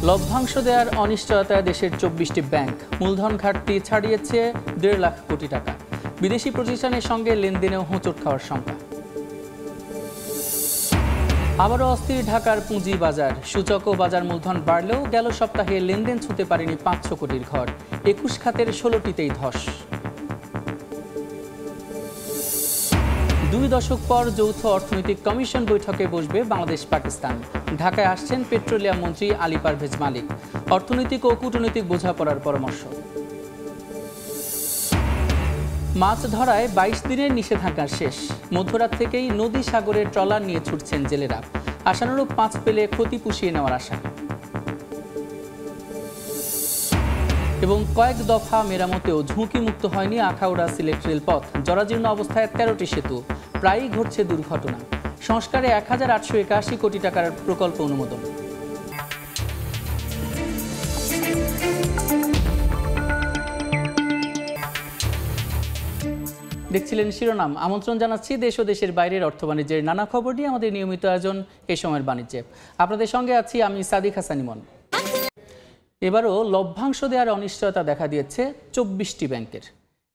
লভ্যাংশ দেওয়ার অনিশ্চয়তায় দেশের ২৪টি ব্যাংক মূলধন ঘাটতি ছাড়িয়েছে ১.৫ লাখ কোটি টাকা। বিদেশি প্রতিষ্ঠানের সঙ্গে লেনদেনেও হোঁচট খাওয়ার শঙ্কা। আবারও অস্থির ঢাকার পুঁজি বাজার। সূচক ও বাজার মূলধন বাড়লেও গেল সপ্তাহে লেনদেন ছুঁতে পারেনি ৫০০ কোটির ঘর। ২১ খাতের ১৬টিতেই ধস। ২ দশক পর যৌথ অর্থনৈতিক কমিশন বৈঠকে বসবে বাংলাদেশ পাকিস্তান। ঢাকায় আসছেন পেট্রোলিয়াম মন্ত্রী আলী পারভেজ মালিক। অর্থনৈতিক ও কূটনৈতিক বোঝাপড়ার পরামর্শ। মাছ ধরায় ২২ দিনের নিষেধাজ্ঞা শেষ। মধ্যরাত থেকেই নদী সাগরে ট্রলার নিয়ে ছুটছেন জেলেরা। আশানুরূপ মাছ পেলে ক্ষতি পুষিয়ে নেওয়ার আশা। এবং কয়েক দফা মেরামতেও ঝুঁকিমুক্ত হয়নি আখাউড়া সিলেট রেলপথ। জরাজীর্ণ অবস্থায় ১৩টি সেতু, প্রায়ই ঘটছে দুর্ঘটনা। সংস্কারে ১,৮৮১ কোটি টাকার প্রকল্প অনুমোদন। দেখছিলেন শিরোনাম। আমন্ত্রণ জানাচ্ছি দেশ ও দেশের বাইরের অর্থ বাণিজ্যের নানা খবর নিয়ে আমাদের নিয়মিত আয়োজন এই সময়ের বাণিজ্যে। আপনাদের সঙ্গে আছি আমি সাদিক হাসান ইমন। এবারও লভ্যাংশ দেওয়ার অনিশ্চয়তা দেখা দিয়েছে ২৪টি ব্যাংকের।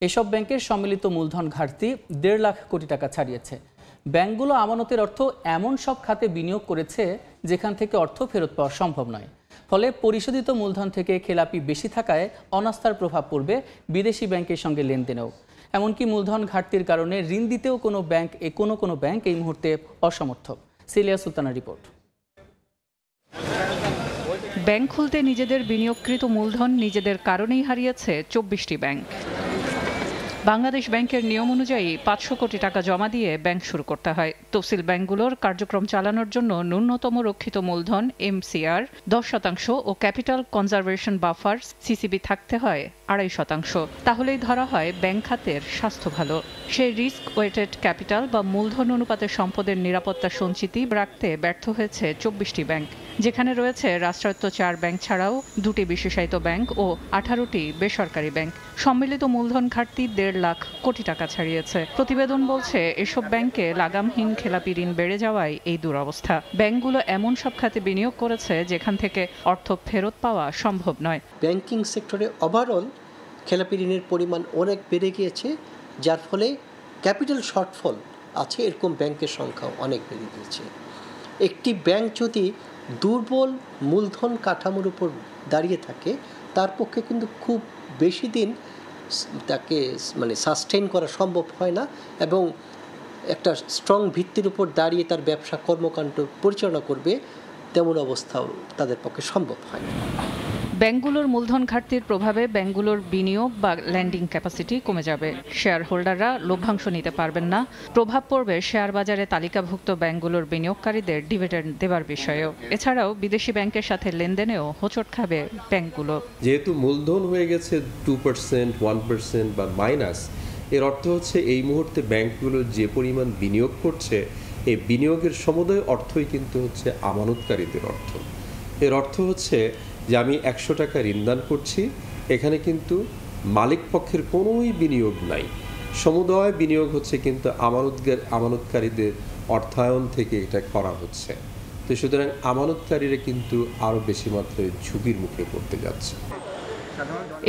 এসব ব্যাংকের সম্মিলিত মূলধন ঘাটতি ১.৫ লাখ কোটি টাকা ছাড়িয়েছে। ব্যাংকগুলো আমানতের অর্থ এমন সব খাতে বিনিয়োগ করেছে যেখান থেকে অর্থ ফেরত পাওয়া সম্ভব নয়। ফলে পরিশোধিত মূলধন থেকে খেলাপি বেশি থাকায় অনাস্থার প্রভাব পড়বে বিদেশি ব্যাংকের সঙ্গে লেনদেনেও। এমনকি মূলধন ঘাটতির কারণে ঋণ দিতেও কোনো ব্যাংক এই মুহূর্তে অসমর্থ। Cilia সুলতানার report. ব্যাংক খুলতে নিজেদের বিনিয়োগকৃত মূলধন নিজেদের কারণেই হারিয়েছে ২৪টি ব্যাংক। বাংলাদেশ ব্যাংকের নিয়ম অনুযায়ী ৫০০ কোটি টাকা জমা দিয়ে ব্যাংক শুরু করতে হয়। তফসিল ব্যাংকগুলোর কার্যক্রম চালানোর জন্য ন্যূনতম রক্ষিত মূলধন MCR ১০% ও ক্যাপিটাল কনজারভেশন বাফার CCB থাকতে হয় ২.৫%। তাহলেই ধরা হয় ব্যাংক খাতের স্বাস্থ্য ভালো। সেই রিস্ক ওয়েটেড ক্যাপিটাল বা মূলধন অনুপাতে সম্পদের নিরাপত্তা সঞ্চিতি রাখতে ব্যর্থ হয়েছে ২৪টি ব্যাংক, যেখানে রয়েছে রাষ্ট্রায়ত্ত ৪ ব্যাংক ছাড়াও ২টি বিশেষায়িত ব্যাংক ও ১৮টি বেসরকারি ব্যাংক। সম্মিলিত মূলধন ঘাটতি ১.৫ লাখ কোটি টাকা ছাড়িয়েছে। প্রতিবেদন বলছে এসব ব্যাংকে লাগামহীন খেলাপি ঋণ বেড়ে যাওয়ায় এই দুরবস্থা। ব্যাংকগুলো এমন সব খাতে বিনিয়োগ করেছে যেখান থেকে অর্থ ফেরত পাওয়া সম্ভব নয়। ব্যাংকিং সেক্টরে ওভারঅল খেলাপি ঋণের পরিমাণ অনেক বেড়ে গিয়েছে, যার ফলে ক্যাপিটাল শর্টফল আছে এরকম ব্যাংকের সংখ্যা অনেক বেড়ে গিয়েছে। একটি ব্যাংক যদি দুর্বল মূলধন কাঠামোর উপর দাঁড়িয়ে থাকে তার পক্ষে কিন্তু খুব বেশি দিন তাকে সাস্টেইন করা সম্ভব হয় না, এবং একটা স্ট্রং ভিত্তির উপর দাঁড়িয়ে তার ব্যবসা কর্মকাণ্ড পরিচালনা করবে তেমন অবস্থাও তাদের পক্ষে সম্ভব হয় না। ব্যাংকগুলোর মূলধন ঘাটতির প্রভাবে ব্যাংকগুলোর বিনিয়োগ বা ল্যান্ডিং ক্যাপাসিটি কমে যাবে। শেয়ার হোল্ডাররা লভ্যাংশ নিতে পারবেন না। প্রভাব পড়বে শেয়ার বাজারে তালিকাভুক্ত ব্যাংকগুলোর বিনিয়োগকারীদের ডিভিডেন্ড দেওয়ার বিষয়েও। এছাড়াও বিদেশি ব্যাংকের সাথে লেনদেনেও হোঁচট খাবে ব্যাংকগুলো। যেহেতু মূলধন হয়ে গেছে 2%, 1% বা মাইনাস, এর অর্থ হচ্ছে এই মুহূর্তে ব্যাংকগুলো যে পরিমাণ বিনিয়োগ করছে এই বিনিয়োগের সমুদয় অর্থই কিন্তু হচ্ছে আমানতকারীদের অর্থ। এর অর্থ হচ্ছে যে আমি ১০০ টাকা ঋণদান করছি, এখানে কিন্তু মালিক পক্ষের কোনোই বিনিয়োগ নাই, সমুদয় বিনিয়োগ হচ্ছে কিন্তু আমানতকারীদের অর্থায়ন থেকে এটা করা হচ্ছে। তো সুতরাং আমানতকারীরা কিন্তু আরও বেশি মাত্রায় ঝুঁকির মুখে পড়তে যাচ্ছে।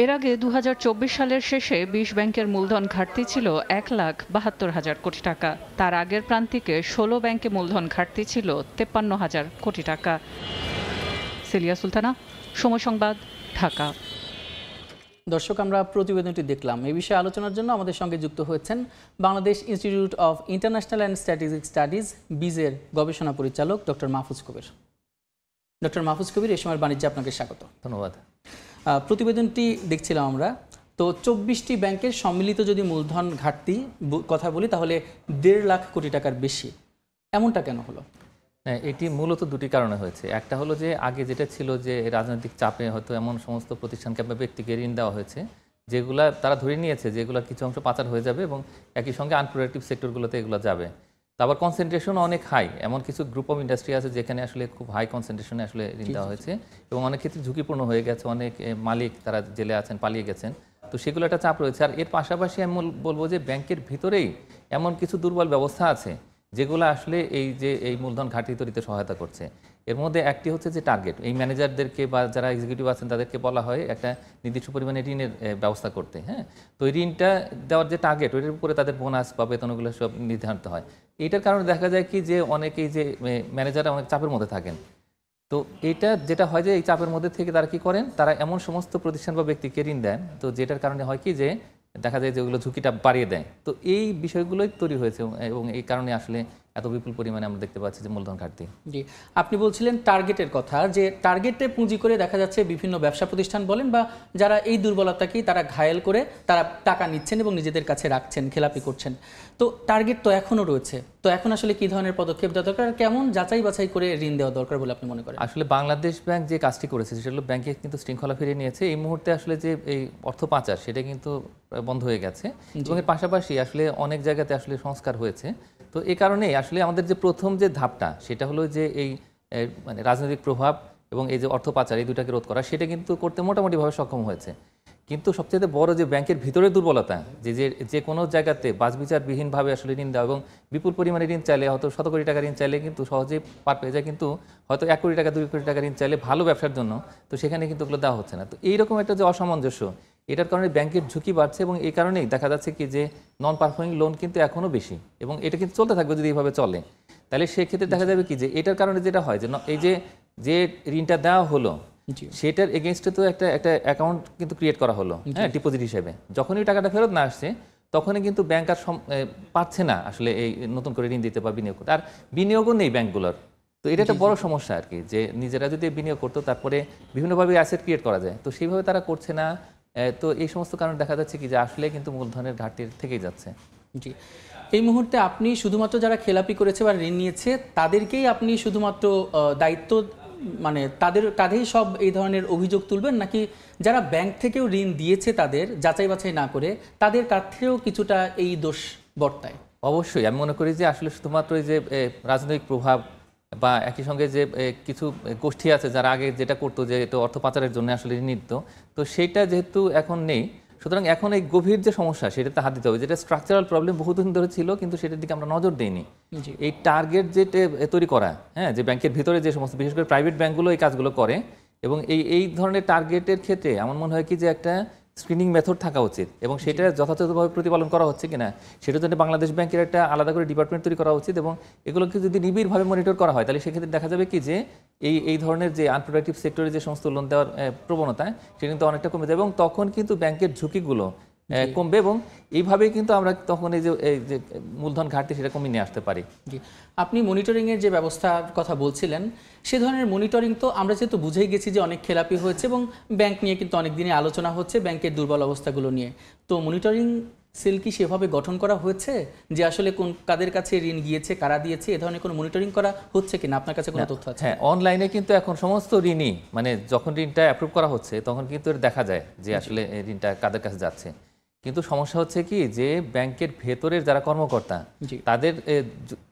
এর আগে ২০২৪ সালের শেষে ২০ ব্যাংকের মূলধন ঘাটতি ছিল ১,৭২,০০০ কোটি টাকা। তার আগের প্রান্তিকে ১৬ ব্যাংকে মূলধন ঘাটতি ছিল ৫৩,০০০ কোটি টাকা। সিলিয়া সুলতানা, সময় সংবাদ, ঢাকা। দর্শক, আমরা প্রতিবেদনটি দেখলাম। এই বিষয়ে আলোচনার জন্য আমাদের সঙ্গে যুক্ত হয়েছেন Bangladesh Institute of International and Strategic Studies BIS-এর গবেষণা পরিচালক ডক্টর মাহফুজ কবির। ডক্টর মাহফুজ কবির, এই সময়ের বাণিজ্যে আপনাকে স্বাগত। ধন্যবাদ। প্রতিবেদনটি দেখছিলাম আমরা, তো ২৪টি ব্যাংকের সম্মিলিত যদি মূলধন ঘাটতি কথা বলি তাহলে ১.৫ লাখ কোটি টাকার বেশি। এমনটা কেন হলো? এটি মূলত দুটি কারণে হয়েছে। একটা হলো যে আগে যেটা ছিল যে রাজনৈতিক চাপে হয়তো এমন সমস্ত প্রতিষ্ঠানকে বা ব্যক্তিকে ঋণ দেওয়া হয়েছে যেগুলা তারা ধরে নিয়েছে যেগুলো কিছু অংশ পাচার হয়ে যাবে এবং একই সঙ্গে আনপ্রোডাক্টিভ সেক্টরগুলোতে এগুলো যাবে। তারপর কনসেন্ট্রেশন অনেক হাই, এমন কিছু গ্রুপ অফ ইন্ডাস্ট্রি আছে যেখানে আসলে খুব হাই কনসেন্ট্রেশনে আসলে ঋণ দেওয়া হয়েছে এবং অনেক ক্ষেত্রে ঝুঁকিপূর্ণ হয়ে গেছে। অনেক মালিক তারা জেলে আছেন, পালিয়ে গেছেন। তো সেগুলো একটা চাপ রয়েছে। আর এর পাশাপাশি আমি বলবো যে ব্যাংকের ভিতরেই এমন কিছু দুর্বল ব্যবস্থা আছে যেগুলো আসলে এই মূলধন ঘাটতি তৈরিতে সহায়তা করছে। এর মধ্যে একটি হচ্ছে যে টার্গেট, এই ম্যানেজারদেরকে বা যারা এক্সিকিউটিভ আছেন তাদেরকে বলা হয় একটা নির্দিষ্ট পরিমাণে ঋণের ব্যবস্থা করতে, হ্যাঁ। তো এই ঋণটা দেওয়ার যে টার্গেট ওইটার উপরে তাদের বোনাস বা বেতনগুলো সব নির্ধারিত হয়। এইটার কারণে দেখা যায় কি যে অনেকেই যে ম্যানেজাররা অনেক চাপের মধ্যে থাকেন। তো এটা যেটা হয় যে এই চাপের মধ্যে থেকে তারা কি করেন, তারা এমন সমস্ত প্রতিষ্ঠান বা ব্যক্তিকে ঋণ দেন তো যেটার কারণে হয় কি যে দেখা যায় যে ওগুলো ঝুঁকিটা বাড়িয়ে দেয়। তো এই বিষয়গুলোই তৈরি হয়েছে এবং এই কারণে আসলে এত বিপুল পরিমাণে আমরা দেখতে পাচ্ছি যে মূলধন ঘাটতি। জি, আপনি বলছিলেন টার্গেটের কথা, যে টার্গেটে পুঁজি করে দেখা যাচ্ছে বিভিন্ন ব্যবসা প্রতিষ্ঠান বলেন বা যারা এই দুর্বলতাকেই তারা ঘায়েল করে তারা টাকা নিচ্ছেন এবং নিজেদের কাছে রাখছেন, খেলাপি করছেন। তো টার্গেট তো এখনও রয়েছে, তো এখন আসলে কি ধরনের পদক্ষেপ দেওয়া দরকার, কেমন যাচাই বাছাই করে ঋণ দেওয়া দরকার বলে আপনি মনে করেন? আসলে বাংলাদেশ ব্যাংক যে কাজটি করেছে সেটা হলো ব্যাংকে কিন্তু শৃঙ্খলা ফিরিয়ে নিয়েছে। এই মুহূর্তে আসলে যে এই অর্থ পাচার সেটা কিন্তু বন্ধ হয়ে গেছে এবং এর পাশাপাশি আসলে অনেক জায়গাতে আসলে সংস্কার হয়েছে। তো এই কারণে আসলে আমাদের যে প্রথম যে ধাপটা সেটা হলো যে এই মানে রাজনৈতিক প্রভাব এবং এই যে অর্থ পাচার এই দুটাকে রোধ করা, সেটা কিন্তু করতে মোটামুটিভাবে সক্ষম হয়েছে। কিন্তু সবচেয়ে বড় যে ব্যাংকের ভিতরের দুর্বলতা, যে কোনো জায়গাতে বাছবিচারবিহীনভাবে আসলে ঋণ দেওয়া এবং বিপুল পরিমাণে ঋণ চাইলে হয়তো 100 কোটি টাকা ঋণ চাইলে কিন্তু সহজেই পার পেয়ে যায়, কিন্তু হয়তো 1 কোটি টাকা 2 কোটি টাকা ঋণ চাইলে ভালো ব্যবসার জন্য, তো সেখানে কিন্তু ওগুলো দেওয়া হচ্ছে না। তো এইরকম একটা যে অসামঞ্জস্য, এটার কারণে ব্যাংকের ঝুঁকি বাড়ছে এবং এই কারণেই দেখা যাচ্ছে কি যে নন পারফর্মিং লোন কিন্তু এখনও বেশি এবং এটা কিন্তু চলতে থাকবে যদি এইভাবে চলে। তাহলে সেক্ষেত্রে দেখা যাবে কি যে এটার কারণে যেটা হয় যে এই যে ঋণটা দেওয়া হলো সেটার এগেনস্টে তো একটা অ্যাকাউন্ট কিন্তু ক্রিয়েট করা হলো, হ্যাঁ, ডিপোজিট হিসেবে। যখনই টাকাটা ফেরত না আসছে তখনই কিন্তু ব্যাংক আর পারছে না আসলে এই নতুন করে ঋণ দিতে বা বিনিয়োগ করতে, আর বিনিয়োগও নেই ব্যাংকগুলোর। তো এটা একটা বড় সমস্যা আর কি, যে নিজেরা যদি বিনিয়োগ করতো তারপরে বিভিন্নভাবে অ্যাসেট ক্রিয়েট করা যায়, তো সেইভাবে তারা করছে না। তো এই সমস্ত কারণে দেখা যাচ্ছে কি যে আসলে কিন্তু মূলধনের ঘাটতি থেকেই যাচ্ছে। জি, এই মুহূর্তে আপনি শুধুমাত্র যারা খেলাপি করেছে বা ঋণ নিয়েছে তাদেরকেই আপনি শুধুমাত্র দায়িত্ব, মানে তাদের কাঁধেই সব এই ধরনের অভিযোগ তুলবেন, নাকি যারা ব্যাংক থেকেও ঋণ দিয়েছে তাদের যাচাই বাছাই না করে তাদের কাছেও কিছুটা এই দোষ বর্তায়? অবশ্যই আমি মনে করি যে আসলে শুধুমাত্র এই যে রাজনৈতিক প্রভাব বা একই সঙ্গে যে কিছু গোষ্ঠী আছে যারা আগে যেটা করতো যে এটা অর্থ পাচারের জন্য আসলে ঋণ নিত, তো সেইটা যেহেতু এখন নেই, সুতরাং এখন এই গভীর যে সমস্যা সেটাতে হাত দিতে হবে, যেটা স্ট্রাকচারাল প্রবলেম বহুদিন ধরে ছিল কিন্তু সেটার দিকে আমরা নজর দিইনি। এই টার্গেট যেটা তৈরি করা, হ্যাঁ, যে ব্যাংকের ভিতরে যে সমস্ত বিশেষ করে প্রাইভেট ব্যাংকগুলো এই কাজগুলো করে, এবং এই ধরনের টার্গেটের ক্ষেত্রে আমার মনে হয় কি যে একটা স্ক্রিনিং মেথড থাকা উচিত এবং সেটা যথাযথভাবে প্রতিপালন করা হচ্ছে কিনা সেটার জন্য বাংলাদেশ ব্যাংকের একটা আলাদা করে ডিপার্টমেন্ট তৈরি করা উচিত এবং এগুলোকে যদি নিবিড়ভাবে মনিটর করা হয় তাহলে সেক্ষেত্রে দেখা যাবে কি যে এই ধরনের যে আনপ্রোডাক্টিভ সেক্টরে যে সমস্ত লোন দেওয়ার প্রবণতা সেটা কিন্তু অনেকটা কমে যাবে এবং তখন কিন্তু ব্যাংকের ঝুঁকিগুলো কমবে এবং এইভাবেই কিন্তু আমরা তখন এই যে মূলধন ঘাটতি সেটা কমিয়ে নিয়ে আসতে পারি। জি, আপনি মনিটরিংয়ের যে ব্যবস্থার কথা বলছিলেন, সে ধরনের মনিটরিং তো আমরা যেহেতু বুঝেই গেছি যে অনেক খেলাপি হয়েছে এবং ব্যাংক নিয়ে কিন্তু অনেক দিনই আলোচনা হচ্ছে ব্যাংকের দুর্বল অবস্থাগুলো নিয়ে, তো মনিটরিং সেল কি সেভাবে গঠন করা হয়েছে যে আসলে কাদের কাছে ঋণ গিয়েছে, কারা দিয়েছে, এ ধরনের কোনো মনিটরিং করা হচ্ছে কিনা? আপনার কাছে কোনো তথ্য আছে? হ্যাঁ, অনলাইনে কিন্তু এখন সমস্ত ঋণই মানে যখন ঋণটা অ্যাপ্রুভ করা হচ্ছে তখন কিন্তু দেখা যায় যে আসলে ঋণটা কাদের কাছে যাচ্ছে। কিন্তু সমস্যা হচ্ছে কি যে ব্যাংকের ভেতরের যারা কর্মকর্তা তাদের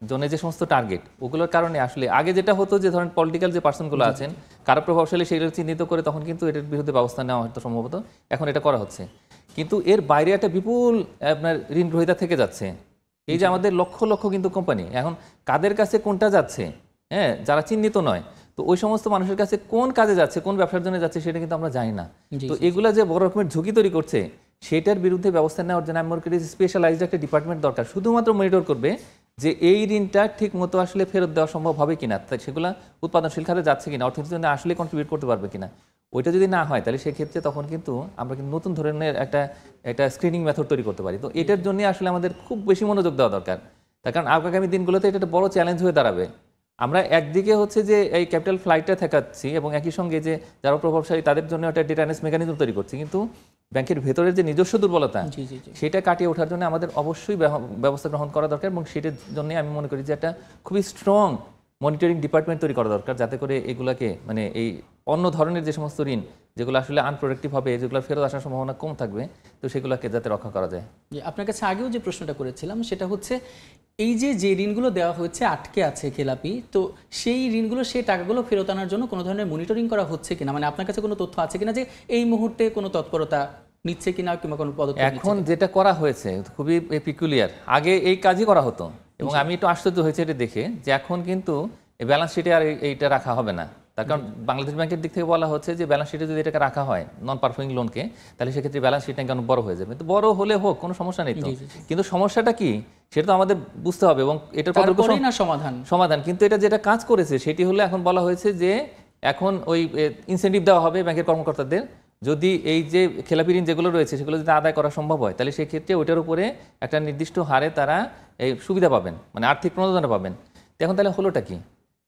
জন্য যে সমস্ত টার্গেট ওগুলোর কারণে আসলে আগে যেটা হতো যে ধরেন পলিটিক্যাল যে পার্সনগুলো আছেন কারো প্রভাবশালী সেগুলো চিহ্নিত করে তখন কিন্তু এটার বিরুদ্ধে ব্যবস্থা নেওয়া হতো সম্ভবত, এখন এটা করা হচ্ছে। কিন্তু এর বাইরে একটা বিপুল আপনার ঋণ গ্রহীতা থেকে যাচ্ছে, এই যে আমাদের লক্ষ লক্ষ কিন্তু কোম্পানি, এখন কাদের কাছে কোনটা যাচ্ছে, হ্যাঁ, যারা চিহ্নিত নয়, তো ওই সমস্ত মানুষের কাছে কোন কাজে যাচ্ছে কোন ব্যবসার জন্য যাচ্ছে সেটা কিন্তু আমরা জানি না। তো এগুলা যে বড় রকমের ঝুঁকি তৈরি করছে সেটার বিরুদ্ধে ব্যবস্থা নেওয়ার জন্য আমি মনে করি স্পেশালাইজড একটা ডিপার্টমেন্ট দরকার, শুধুমাত্র মনিটর করবে যে এই ঋণটা ঠিক মতো আসলে ফেরত দেওয়া সম্ভব হবে কিনা, সেগুলো উৎপাদনশীল খাতে যাচ্ছে কিনা, অর্থনীতির জন্য আসলে কন্ট্রিবিউট করতে পারবে কিনা। ওইটা যদি না হয় তাহলে সেক্ষেত্রে তখন কিন্তু আমরা কিন্তু নতুন ধরনের একটা স্ক্রিনিং মেথড তৈরি করতে পারি। তো এটার জন্য আসলে আমাদের খুব বেশি মনোযোগ দেওয়া দরকার, তার কারণ আগামী দিনগুলোতে এটা একটা বড় চ্যালেঞ্জ হয়ে দাঁড়াবে। আমরা একদিকে হচ্ছে যে এই ক্যাপিটাল ফ্লাইটটা ঠেকাচ্ছি এবং একই সঙ্গে যে যারা প্রভাবশালী তাদের জন্য একটা ডেটা অ্যানালিসিস মেকানিজম তৈরি করছি, কিন্তু ব্যাংকের ভেতরের যে নিজস্ব দুর্বলতা সেটা কাটিয়ে ওঠার জন্য আমাদের অবশ্যই ব্যবস্থা গ্রহণ করা দরকার এবং সেটার জন্য আমি মনে করি যে একটা খুবই স্ট্রং মনিটরিং ডিপার্টমেন্ট তৈরি করা দরকার, যাতে করে এগুলাকে মানে এই অন্য ধরনের যে সমস্ত ঋণ যেগুলো আসলে আনপ্রোডাক্টিভ হবে, যেগুলো ফেরত আসার সম্ভাবনা কম থাকবে, তো সেগুলোকে যাতে রক্ষা করা যায়। আপনার কাছে আগেও যে প্রশ্নটা করেছিলাম সেটা হচ্ছে এই যে ঋণগুলো দেওয়া হচ্ছে আটকে আছে খেলাপি, তো সেই ঋণগুলো সেই টাকাগুলো ফেরত আনার জন্য কোনো ধরনের মনিটরিং করা হচ্ছে কিনা, মানে আপনার কাছে কোনো তথ্য আছে কিনা যে এই মুহূর্তে কোনো তৎপরতা নিচ্ছে কিনা কিংবা কোনো পদক্ষেপ? এখন যেটা করা হয়েছে খুবই পিকুলিয়ার, আগে এই কাজই করা হতো এবং আমি একটু আশ্চর্য হয়েছে এটা দেখে যে এখন কিন্তু এই ব্যালেন্স শিটে আর এইটা রাখা হবে না। তার কারণ বাংলাদেশ ব্যাংকের দিক থেকে বলা হচ্ছে যে ব্যালেন্স শিটে যদি এটাকে রাখা হয় নন পারফর্মিং লোনকে, তাহলে সেক্ষেত্রে ব্যালেন্স শিটটা কেন বড় হয়ে যাবে। তো বড় হলে হোক, কোনো সমস্যা নেই তো, কিন্তু সমস্যাটা কি সেটা তো আমাদের বুঝতে হবে এবং এটার কতটুকু সমাধান। কিন্তু এটা যেটা কাজ করেছে সেটি হলো এখন বলা হয়েছে যে এখন ওই ইনসেন্টিভ দেওয়া হবে ব্যাংকের কর্মকর্তাদের, যদি এই যে খেলাপি ঋণ যেগুলো রয়েছে সেগুলো যদি আদায় করা সম্ভব হয় তাহলে সেক্ষেত্রে ওইটার উপরে একটা নির্দিষ্ট হারে তারা এই সুবিধা পাবেন, মানে আর্থিক প্রণোদনা পাবেন। তো এখন তাহলে হলোটা কি?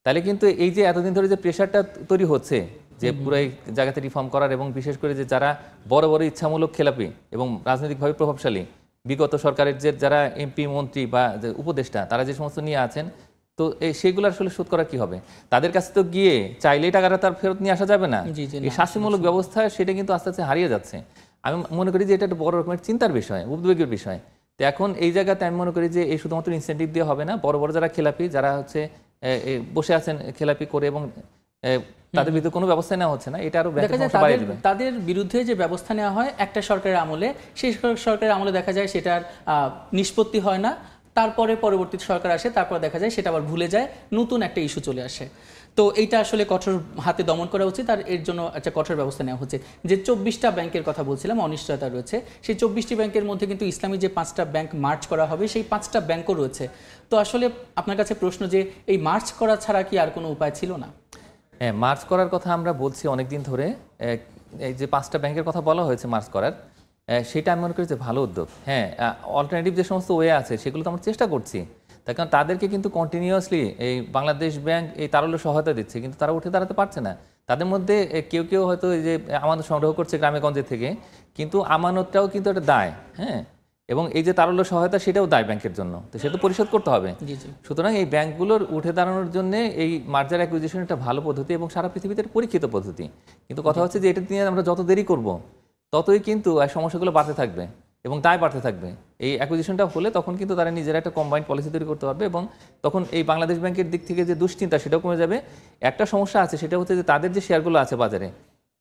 তাহলে কিন্তু এই যে এতদিন ধরে যে প্রেশারটা তৈরি হচ্ছে যে পুরো এই জায়গাতে রিফর্ম করার, এবং বিশেষ করে যে যারা বড় বড় ইচ্ছামূলক খেলাপি এবং রাজনৈতিকভাবে প্রভাবশালী বিগত সরকারের যে যারা এমপি মন্ত্রী বা উপদেষ্টা তারা যে সমস্ত নিয়ে আছেন, তো সেগুলো আসলে শোধ করা কি হবে? তাদের কাছে তো গিয়ে চাইলেই টাকাটা তার ফেরত নিয়ে আসা যাবে না। এই শাস্তিমূলক ব্যবস্থা সেটা কিন্তু আস্তে আস্তে হারিয়ে যাচ্ছে। আমি মনে করি যে এটা একটা বড় রকমের চিন্তার বিষয়, উদ্বেগের বিষয়। তো এখন এই জায়গাতে আমি মনে করি যে এই শুধুমাত্র ইনসেন্টিভ দিয়ে হবে না, বড় বড় যারা খেলাপি, যারা হচ্ছে বসে আছেন খেলাপি করে এবং তাদের বিরুদ্ধে কোনো ব্যবস্থা নেওয়া হচ্ছে না, এটা আরো তাদের বিরুদ্ধে যে ব্যবস্থা নেওয়া হয় একটা সরকারের আমলে, সেই সরকারের আমলে দেখা যায় সেটার নিষ্পত্তি হয় না, তারপরে পরবর্তী সরকার আসে, তারপর দেখা যায় সেটা আবার ভুলে যায়, নতুন একটা ইস্যু চলে আসে। তো এইটা আসলে কঠোর হাতে দমন করা উচিত, আর এর জন্য একটা কঠোর ব্যবস্থা নেওয়া হচ্ছে। যে 24টা ব্যাংকের কথা বলছিলাম অনিশ্চয়তা রয়েছে, সেই 24টি ব্যাংকের মধ্যে কিন্তু ইসলামী যে 5টা ব্যাংক মার্চ করা হবে সেই 5টা ব্যাংকও রয়েছে। তো আসলে আপনার কাছে প্রশ্ন যে এই মার্চ করা ছাড়া কি আর কোনো উপায় ছিল না? হ্যাঁ, মার্চ করার কথা আমরা বলছি অনেকদিন ধরে। এই যে 5টা ব্যাংকের কথা বলা হয়েছে মার্চ করার, সেটা আমি মনে করি যে ভালো উদ্যোগ। হ্যাঁ, অল্টারনেটিভ যে সমস্ত ওয়ে আছে সেগুলো তো আমরা চেষ্টা করছি, তার কারণ তাদেরকে কিন্তু কন্টিনিউয়াসলি এই বাংলাদেশ ব্যাংক এই তারল্য সহায়তা দিচ্ছে, কিন্তু তারা উঠে দাঁড়াতে পারছে না। তাদের মধ্যে কেউ কেউ হয়তো এই যে আমানত সংগ্রহ করছে গ্রামে গঞ্জে থেকে, কিন্তু আমানতটাও কিন্তু একটা দায়। হ্যাঁ, এবং এই যে তারল্য সহায়তা সেটাও দায় ব্যাংকের জন্য, তো সেটা পরিশোধ করতে হবে। সুতরাং এই ব্যাংকগুলোর উঠে দাঁড়ানোর জন্য এই মার্জার অ্যাকুইজিশন একটা ভালো পদ্ধতি এবং সারা পৃথিবীতে পরীক্ষিত পদ্ধতি। কিন্তু কথা হচ্ছে যে এটা নিয়ে আমরা যত দেরি করব ততই কিন্তু সমস্যাগুলো বাড়তে থাকবে এবং দায় বাড়তে থাকবে। এই অ্যাকুইজিশনটা হলে তখন কিন্তু তারা নিজেরা একটা কম্বাইন্ড পলিসি তৈরি করতে পারবে এবং তখন এই বাংলাদেশ ব্যাংকের দিক থেকে যে দুশ্চিন্তা সেটাও কমে যাবে। একটা সমস্যা আছে, সেটা হচ্ছে যে তাদের যে শেয়ারগুলো আছে বাজারে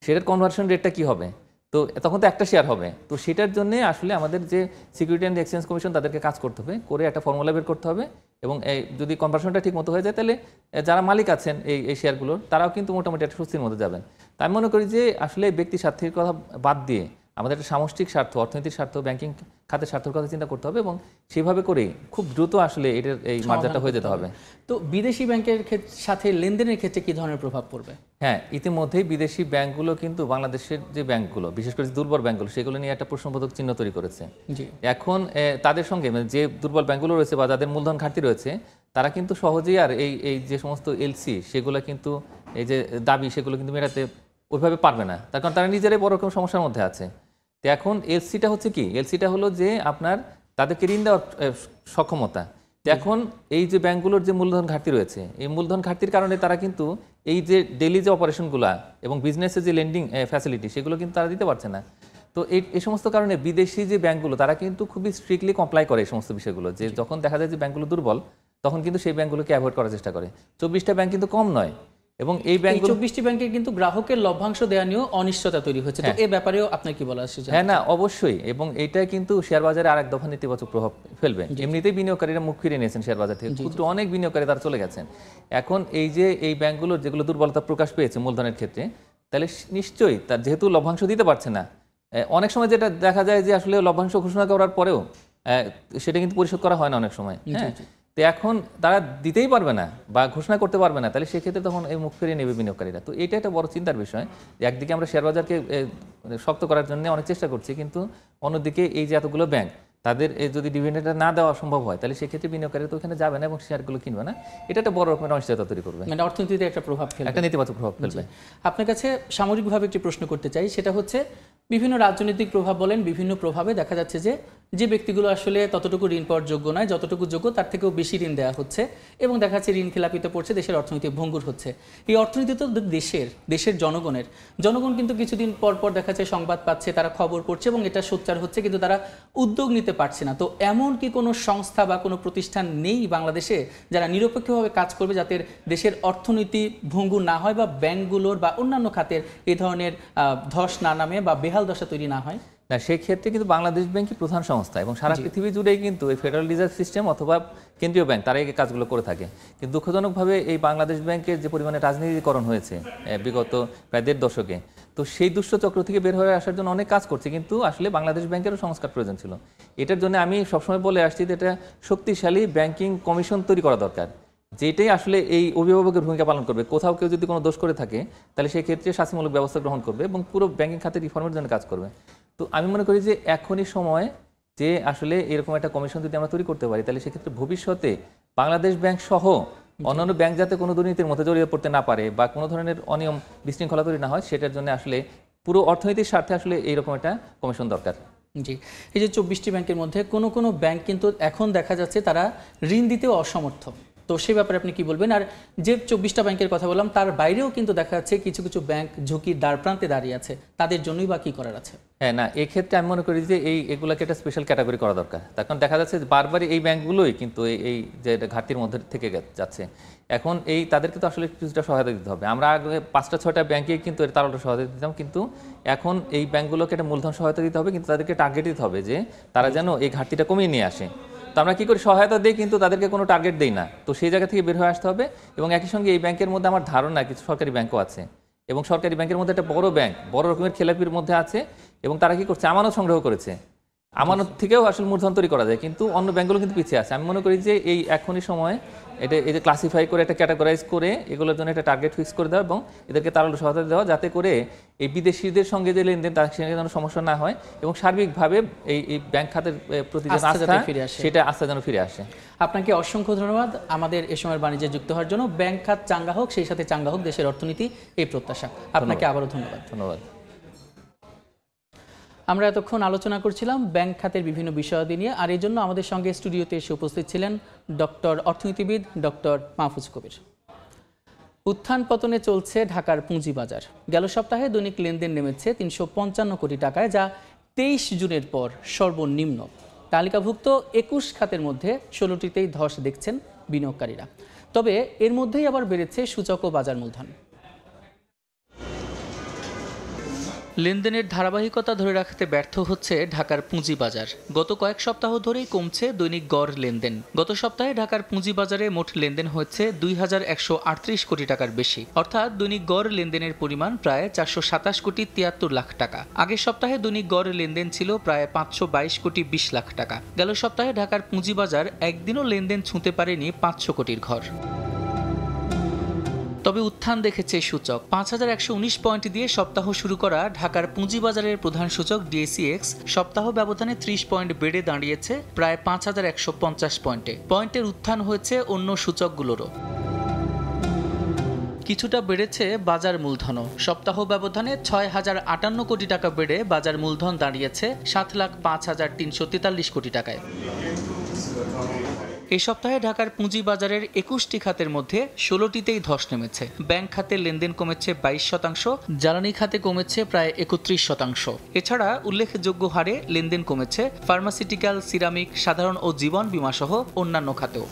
সেটার কনভার্সন রেটটা কী হবে? তো তখন তো একটা শেয়ার হবে। তো সেটার জন্য আসলে আমাদের যে সিকিউরিটি অ্যান্ড এক্সচেঞ্জ কমিশন তাদেরকে কাজ করতে হবে, করে একটা ফর্মুলা বের করতে হবে, এবং যদি কনভার্সনটা ঠিক মতো হয়ে যায় তাহলে যারা মালিক আছেন এই শেয়ারগুলোর তারাও কিন্তু মোটামুটি একটা স্বস্তির মধ্যে যাবেন। তাই আমি মনে করি যে আসলে ব্যক্তি স্বার্থের কথা বাদ দিয়ে আমাদের একটা সামষ্টিক স্বার্থ, অর্থনীতির স্বার্থ, ব্যাংকিং খাতের স্বার্থের কথা চিন্তা করতে হবে এবং সেভাবে করেই খুব দ্রুত আসলে এটার এই মার্জারটা হয়ে যেতে হবে। তো বিদেশি ব্যাংকের সাথে লেনদেনের ক্ষেত্রে কি ধরনের প্রভাব পড়বে? হ্যাঁ, ইতিমধ্যেই বিদেশি ব্যাংকগুলো কিন্তু বাংলাদেশের যে ব্যাংকগুলো, বিশেষ করে দুর্বল ব্যাংকগুলো, সেগুলো নিয়ে একটা প্রশ্নবোধক চিহ্ন তৈরি করেছে। এখন তাদের সঙ্গে যে দুর্বল ব্যাংকগুলো রয়েছে বা যাদের মূলধন ঘাটতি রয়েছে তারা কিন্তু সহজেই আর এই যে সমস্ত এলসি সেগুলো কিন্তু এই যে দাবি সেগুলো কিন্তু মেটাতে ওইভাবে পারবে না, তার কারণ তারা নিজেরাই বড় রকম সমস্যার মধ্যে আছে। তো এখন এলসিটা হচ্ছে কি? এলসিটা হলো যে আপনার তাদেরকে ঋণ দেওয়ার সক্ষমতা। তো এখন এই যে ব্যাংকগুলোর যে মূলধন ঘাটতি রয়েছে, এই মূলধন ঘাটতির কারণে তারা কিন্তু এই যে ডেইলি যে অপারেশনগুলো এবং বিজনেসের যে লেন্ডিং ফ্যাসিলিটি সেগুলো কিন্তু তারা দিতে পারছে না। তো এই সমস্ত কারণে বিদেশি যে ব্যাংকগুলো তারা কিন্তু খুবই স্ট্রিক্টলি কমপ্লাই করে এই সমস্ত বিষয়গুলো, যে যখন দেখা যায় যে ব্যাংকগুলো দুর্বল তখন কিন্তু সেই ব্যাংকগুলোকে অ্যাভয়েড করার চেষ্টা করে। 24টা ব্যাংক কিন্তু কম নয়, এবং এই ব্যাংক 24টি ব্যাংকের কিন্তু গ্রাহকের লভ্যাংশ দেওয়া নিয়েও অনিশ্চয়তা তৈরি হচ্ছে। তো এই ব্যাপারেও আপনার কি বলা আছে? হ্যাঁ, না অবশ্যই, এবং এটা কিন্তু শেয়ার বাজারে আরেক দফা নেতিবাচক প্রভাব ফেলবে। এমনিতেই বিনিয়োগকারীরা মুখ ফিরিয়ে নিয়েছেন শেয়ার বাজার থেকে, ক্ষুদ্র অনেক বিনিয়োগকারী তারা চলে গেছেন। এখন এই যে এই ব্যাংকগুলোর যেগুলো দুর্বলতা প্রকাশ পেয়েছে মূলধনের ক্ষেত্রে, তাহলে নিশ্চয়ই তার যেহেতু লভ্যাংশ দিতে পারছে না, অনেক সময় যেটা দেখা যায় যে আসলে লভ্যাংশ ঘোষণা করার পরেও সেটা কিন্তু পরিশোধ করা হয় না অনেক সময়। হ্যাঁ, তো এখন তারা দিতেই পারবে না বা ঘোষণা করতে পারবে না, তাহলে সেক্ষেত্রে তখন এই মুখ ফিরিয়ে নেবে বিনিয়োগকারীরা। তো এটা একটা বড় চিন্তার বিষয় যে একদিকে আমরা শেয়ার বাজারকে শক্ত করার জন্য অনেক চেষ্টা করছি, কিন্তু অন্যদিকে এই যে এতগুলো ব্যাংক তাদের যদি ডিভিডেন্ডটা না দেওয়া সম্ভব হয় তাহলে সেক্ষেত্রে বিনিয়োগকারী তো ওখানে যাবে না এবং শেয়ারগুলো কিনবে না। এটা একটা বড় রকমের অনিশ্চয়তা তৈরি করবে, মানে অর্থনীতিতে একটা প্রভাব ফেলবে, একটা নেতিবাচক প্রভাব ফেলবে। আপনার কাছে সামরিকভাবে একটি প্রশ্ন করতে চাই, সেটা হচ্ছে বিভিন্ন রাজনৈতিক প্রভাব বলেন, বিভিন্ন প্রভাবে দেখা যাচ্ছে যে ব্যক্তিগুলো আসলে ততটুকু ঋণ পাওয়ার যোগ্য নয়, যতটুকু যোগ্য তার থেকেও বেশি ঋণ দেওয়া হচ্ছে এবং দেখা যাচ্ছে ঋণ খেলাপিতে পড়ছে, দেশের অর্থনীতি ভঙ্গুর হচ্ছে। এই অর্থনীতি তো দেশের জনগণ কিন্তু কিছুদিন পর পর দেখা যাচ্ছে সংবাদ পাচ্ছে, তারা খবর পড়ছে এবং এটা সোচ্চার হচ্ছে, কিন্তু তারা উদ্যোগ নিতে পারছে না। তো এমন কি কোনো সংস্থা বা কোনো প্রতিষ্ঠান নেই বাংলাদেশে যারা নিরপেক্ষভাবে কাজ করবে যাতে দেশের অর্থনীতি ভঙ্গুর না হয় বা ব্যাংকগুলোর বা অন্যান্য খাতের এই ধরনের ধস না নামে বা বেহাল দশা তৈরি না হয়? না, সেই ক্ষেত্রে কিন্তু বাংলাদেশ ব্যাংকই প্রধান সংস্থা এবং সারা পৃথিবী জুড়েই কিন্তু এই ফেডারেল রিজার্ভ সিস্টেম অথবা কেন্দ্রীয় ব্যাংক তারা এই কাজগুলো করে থাকে। কিন্তু দুঃখজনকভাবে এই বাংলাদেশ ব্যাংকের যে পরিমাণে রাজনীতিকরণ হয়েছে বিগত প্রায় 1.5 দশকে, তো সেই দুষ্ট চক্র থেকে বের হয়ে আসার জন্য অনেক কাজ করছে, কিন্তু আসলে বাংলাদেশ ব্যাংকেরও সংস্কার প্রয়োজন ছিল। এটার জন্য আমি সবসময় বলে আসছি যে এটা শক্তিশালী ব্যাংকিং কমিশন তৈরি করা দরকার, যেটাই আসলে এই অভিভাবকের ভূমিকা পালন করবে। কোথাও কেউ যদি কোনো দোষ করে থাকে তাহলে সেই ক্ষেত্রে শাস্তিমূলক ব্যবস্থা গ্রহণ করবে এবং পুরো ব্যাংকিং খাতে রিফর্মের জন্য কাজ করবে। তো আমি মনে করি যে এখনই সময় যে আসলে এরকম একটা কমিশন যদি আমরা তৈরি করতে পারি তাহলে সেক্ষেত্রে ভবিষ্যতে বাংলাদেশ ব্যাংক সহ অন্যান্য ব্যাংক যাতে কোনো দুর্নীতির মধ্যে জড়িয়ে পড়তে না পারে বা কোনো ধরনের অনিয়ম বিশৃঙ্খলা তৈরি না হয়, সেটার জন্য আসলে পুরো অর্থনীতির স্বার্থে আসলে এইরকম একটা কমিশন দরকার। জি, এই যে 24টি ব্যাংকের মধ্যে কোনো ব্যাংক কিন্তু এখন দেখা যাচ্ছে তারা ঋণ দিতেও অসমর্থ, তো সেই ব্যাপারে আপনি কি বলবেন? আর যে 24টা ব্যাংকের কথা বললাম তার বাইরেও কিন্তু দেখা যাচ্ছে কিছু ব্যাংক ঝুঁকির দ্বারপ্রান্তে দাঁড়িয়ে আছে, তাদের জন্যই বা কি করার আছে? হ্যাঁ, না, এক্ষেত্রে আমি মনে করি যে এগুলোকে একটা স্পেশাল ক্যাটাগরি করা দরকার। তার কারণ দেখা যাচ্ছে বারবারই এই ব্যাংকগুলোই কিন্তু এই যে ঘাটতির মধ্যে থেকে যাচ্ছে। এখন তাদেরকে তো আসলে কিছুটা সহায়তা দিতে হবে। আমরা আগে 5-6টা ব্যাংকে কিন্তু তারা সহায়তা দিতাম, কিন্তু এখন এই ব্যাংকগুলোকে একটা মূলধন সহায়তা দিতে হবে, কিন্তু তাদেরকে টার্গেট দিতে হবে যে তারা যেন এই ঘাটতিটা কমিয়ে নিয়ে আসে। তো আমরা কী করি, সহায়তা দিই কিন্তু তাদেরকে কোনো টার্গেট দেই না। তো সেই জায়গা থেকে বের হয়ে আসতে হবে। এবং একই সঙ্গে এই ব্যাংকের মধ্যে আমার ধারণা কিছু সরকারি ব্যাংকও আছে, এবং সরকারি ব্যাংকের মধ্যে একটা বড় ব্যাংক বড় রকমের খেলাপির মধ্যে আছে, এবং তারা কি করছে, আমানত সংগ্রহ করেছে। আমানত থেকেও আসলে মূলধন তৈরি করা যায়, কিন্তু অন্য ব্যাংকগুলো কিন্তু পিছিয়ে আছে। আমি মনে করি যে এখনই সময় এই যে ক্লাসিফাই করে একটা ক্যাটাগরাইজ করে এগুলোর জন্য একটা টার্গেট ফিক্স করে দেওয়া এবং এদেরকে তাড়াতাড়ি সহায়তা দেওয়া, যাতে করে এই বিদেশিদের সঙ্গে যে লেনদেন তার সঙ্গে যেন সমস্যা না হয় এবং সার্বিকভাবে এই ব্যাংক খাতের প্রতি যে আস্থা সেটা আস্থা যেন ফিরে আসে। আপনাকে অসংখ্য ধন্যবাদ আমাদের এ সময়ের বাণিজ্যে যুক্ত হওয়ার জন্য। ব্যাংক খাত চাঙ্গা হোক, সেই সাথে চাঙ্গা হোক দেশের অর্থনীতি, এই প্রত্যাশা। আপনাকে আবারও ধন্যবাদ। আমরা এতক্ষণ আলোচনা করছিলাম ব্যাংক খাতের বিভিন্ন বিষয়াদি নিয়ে, আর এই জন্য আমাদের সঙ্গে স্টুডিওতে এসে উপস্থিত ছিলেন অর্থনীতিবিদ ডক্টর মাহফুজ কবির। উত্থান পতনে চলছে ঢাকার পুঁজিবাজার। গেল সপ্তাহে দৈনিক লেনদেন নেমেছে 355 কোটি টাকায়, যা 23 জুনের পর সর্বনিম্ন। তালিকাভুক্ত 21 খাতের মধ্যে 16টিতেই ধস দেখছেন বিনিয়োগকারীরা। তবে এর মধ্যেই আবার বেড়েছে সূচক ও বাজার মূলধন। লেনদেনের ধারাবাহিকতা ধরে রাখতে ব্যর্থ হচ্ছে ঢাকার পুঁজিবাজার। গত কয়েক সপ্তাহ ধরেই কমছে দৈনিক গড় লেনদেন। গত সপ্তাহে ঢাকার পুঁজিবাজারে মোট লেনদেন হয়েছে 2138 কোটি টাকার বেশি, অর্থাৎ দৈনিক গড় লেনদেনের পরিমাণ প্রায় 427 কোটি 73 লাখ টাকা। আগের সপ্তাহে দৈনিক গড় লেনদেন ছিল প্রায় 522 কোটি 20 লাখ টাকা। গেল সপ্তাহে ঢাকার পুঁজিবাজার একদিনও লেনদেন ছুঁতে পারেনি 500 কোটির ঘর। তবে উত্থান দেখেছে সূচক। 5119 পয়েন্ট দিয়ে সপ্তাহ শুরু করা ঢাকার পুঁজিবাজারের প্রধান সূচক ডিএসইএক্স সপ্তাহ ব্যবধানে 30 পয়েন্ট বেড়ে দাঁড়িয়েছে প্রায় 5150 পয়েন্টে। পয়েন্টের উত্থান হয়েছে অন্য সূচকগুলোরও। কিছুটা বেড়েছে বাজার মূলধনও। সপ্তাহ ব্যবধানে 6058 কোটি টাকা বেড়ে বাজার মূলধন দাঁড়িয়েছে 7,05,343 কোটি টাকায়। এই সপ্তাহে ঢাকার পুঁজিবাজারের 21টি খাতের মধ্যে 16টিতেই ধস নেমেছে। ব্যাংক খাতে লেনদেন কমেছে 22%, জ্বালানি খাতে কমেছে প্রায় 31%। এছাড়া উল্লেখযোগ্য হারে লেনদেন কমেছে ফার্মাসিউটিক্যাল, সিরামিক, সাধারণ ও জীবন বীমা সহ অন্যান্য খাতেও।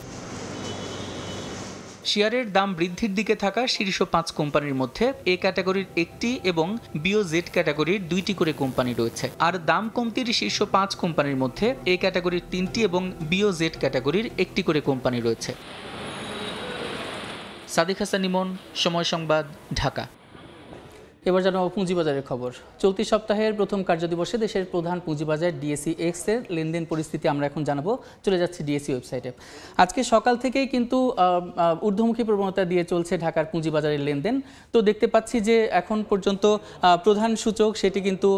শেয়ারের দাম বৃদ্ধির দিকে থাকা শীর্ষ 5 কোম্পানির মধ্যে এ ক্যাটাগরির একটি এবং বিওজেড ক্যাটাগরির 2টি করে কোম্পানি রয়েছে। আর দাম কমতির শীর্ষ 5 কোম্পানির মধ্যে এ ক্যাটাগরির 3টি এবং বিওজেড ক্যাটাগরির 1টি করে কোম্পানি রয়েছে। সাদিক হাসান ইমন, সময় সংবাদ, ঢাকা। এবার জানাবো পুঁজিবাজারের খবর। চলতি সপ্তাহের প্রথম কার্যদিবসে দেশের প্রধান পুঁজিবাজার ডিএসইএক্স এর লেনদেন পরিস্থিতি আমরা এখন জানাবো। চলে যাচ্ছে ডিএসই ওয়েবসাইটে। আজকে সকাল থেকেই কিন্তু ঊর্ধ্বমুখী প্রবণতা দিয়ে চলছে ঢাকার পুঁজিবাজারের লেনদেন। তো দেখতে পাচ্ছি যে এখন পর্যন্ত প্রধান সূচক সেটি কিন্তু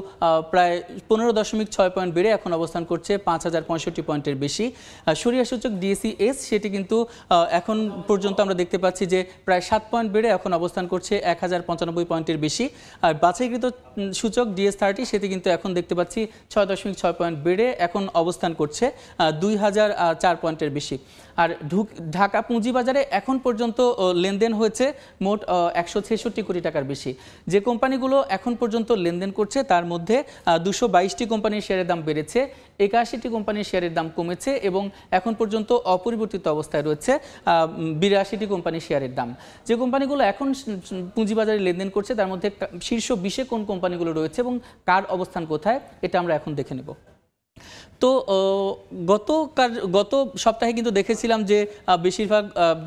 প্রায় 15.6 পয়েন্ট বেড়ে এখন অবস্থান করছে 5065 পয়েন্টের বেশি। সরিয়া সূচক ডিএসইএস সেটি কিন্তু এখন পর্যন্ত আমরা দেখতে পাচ্ছি যে প্রায় 7 পয়েন্ট বেড়ে এখন অবস্থান করছে 1095 পয়েন্টের বেশি। আর বাছাইকৃত সূচক ডিএস30 সেটি কিন্তু এখন দেখতে পাচ্ছি 6.6 পয়েন্ট বেড়ে এখন অবস্থান করছে 2004 পয়েন্টের বেশি। আর ঢাকা পুঁজিবাজারে এখন পর্যন্ত লেনদেন হয়েছে মোট 166 কোটি টাকার বেশি। যে কোম্পানিগুলো এখন পর্যন্ত লেনদেন করছে তার মধ্যে 222টি কোম্পানির শেয়ারের দাম বেড়েছে, 81টি কোম্পানির শেয়ারের দাম কমেছে এবং এখন পর্যন্ত অপরিবর্তিত অবস্থায় রয়েছে 82টি কোম্পানির শেয়ারের দাম। যে কোম্পানিগুলো এখন পুঁজিবাজারে লেনদেন করছে তার মধ্যে শীর্ষ 20-এ কোন কোম্পানিগুলো রয়েছে এবং কার অবস্থান কোথায়, এটা আমরা এখন দেখে নেব। তো গত সপ্তাহে কিন্তু দেখেছিলাম যে বেশিরভাগ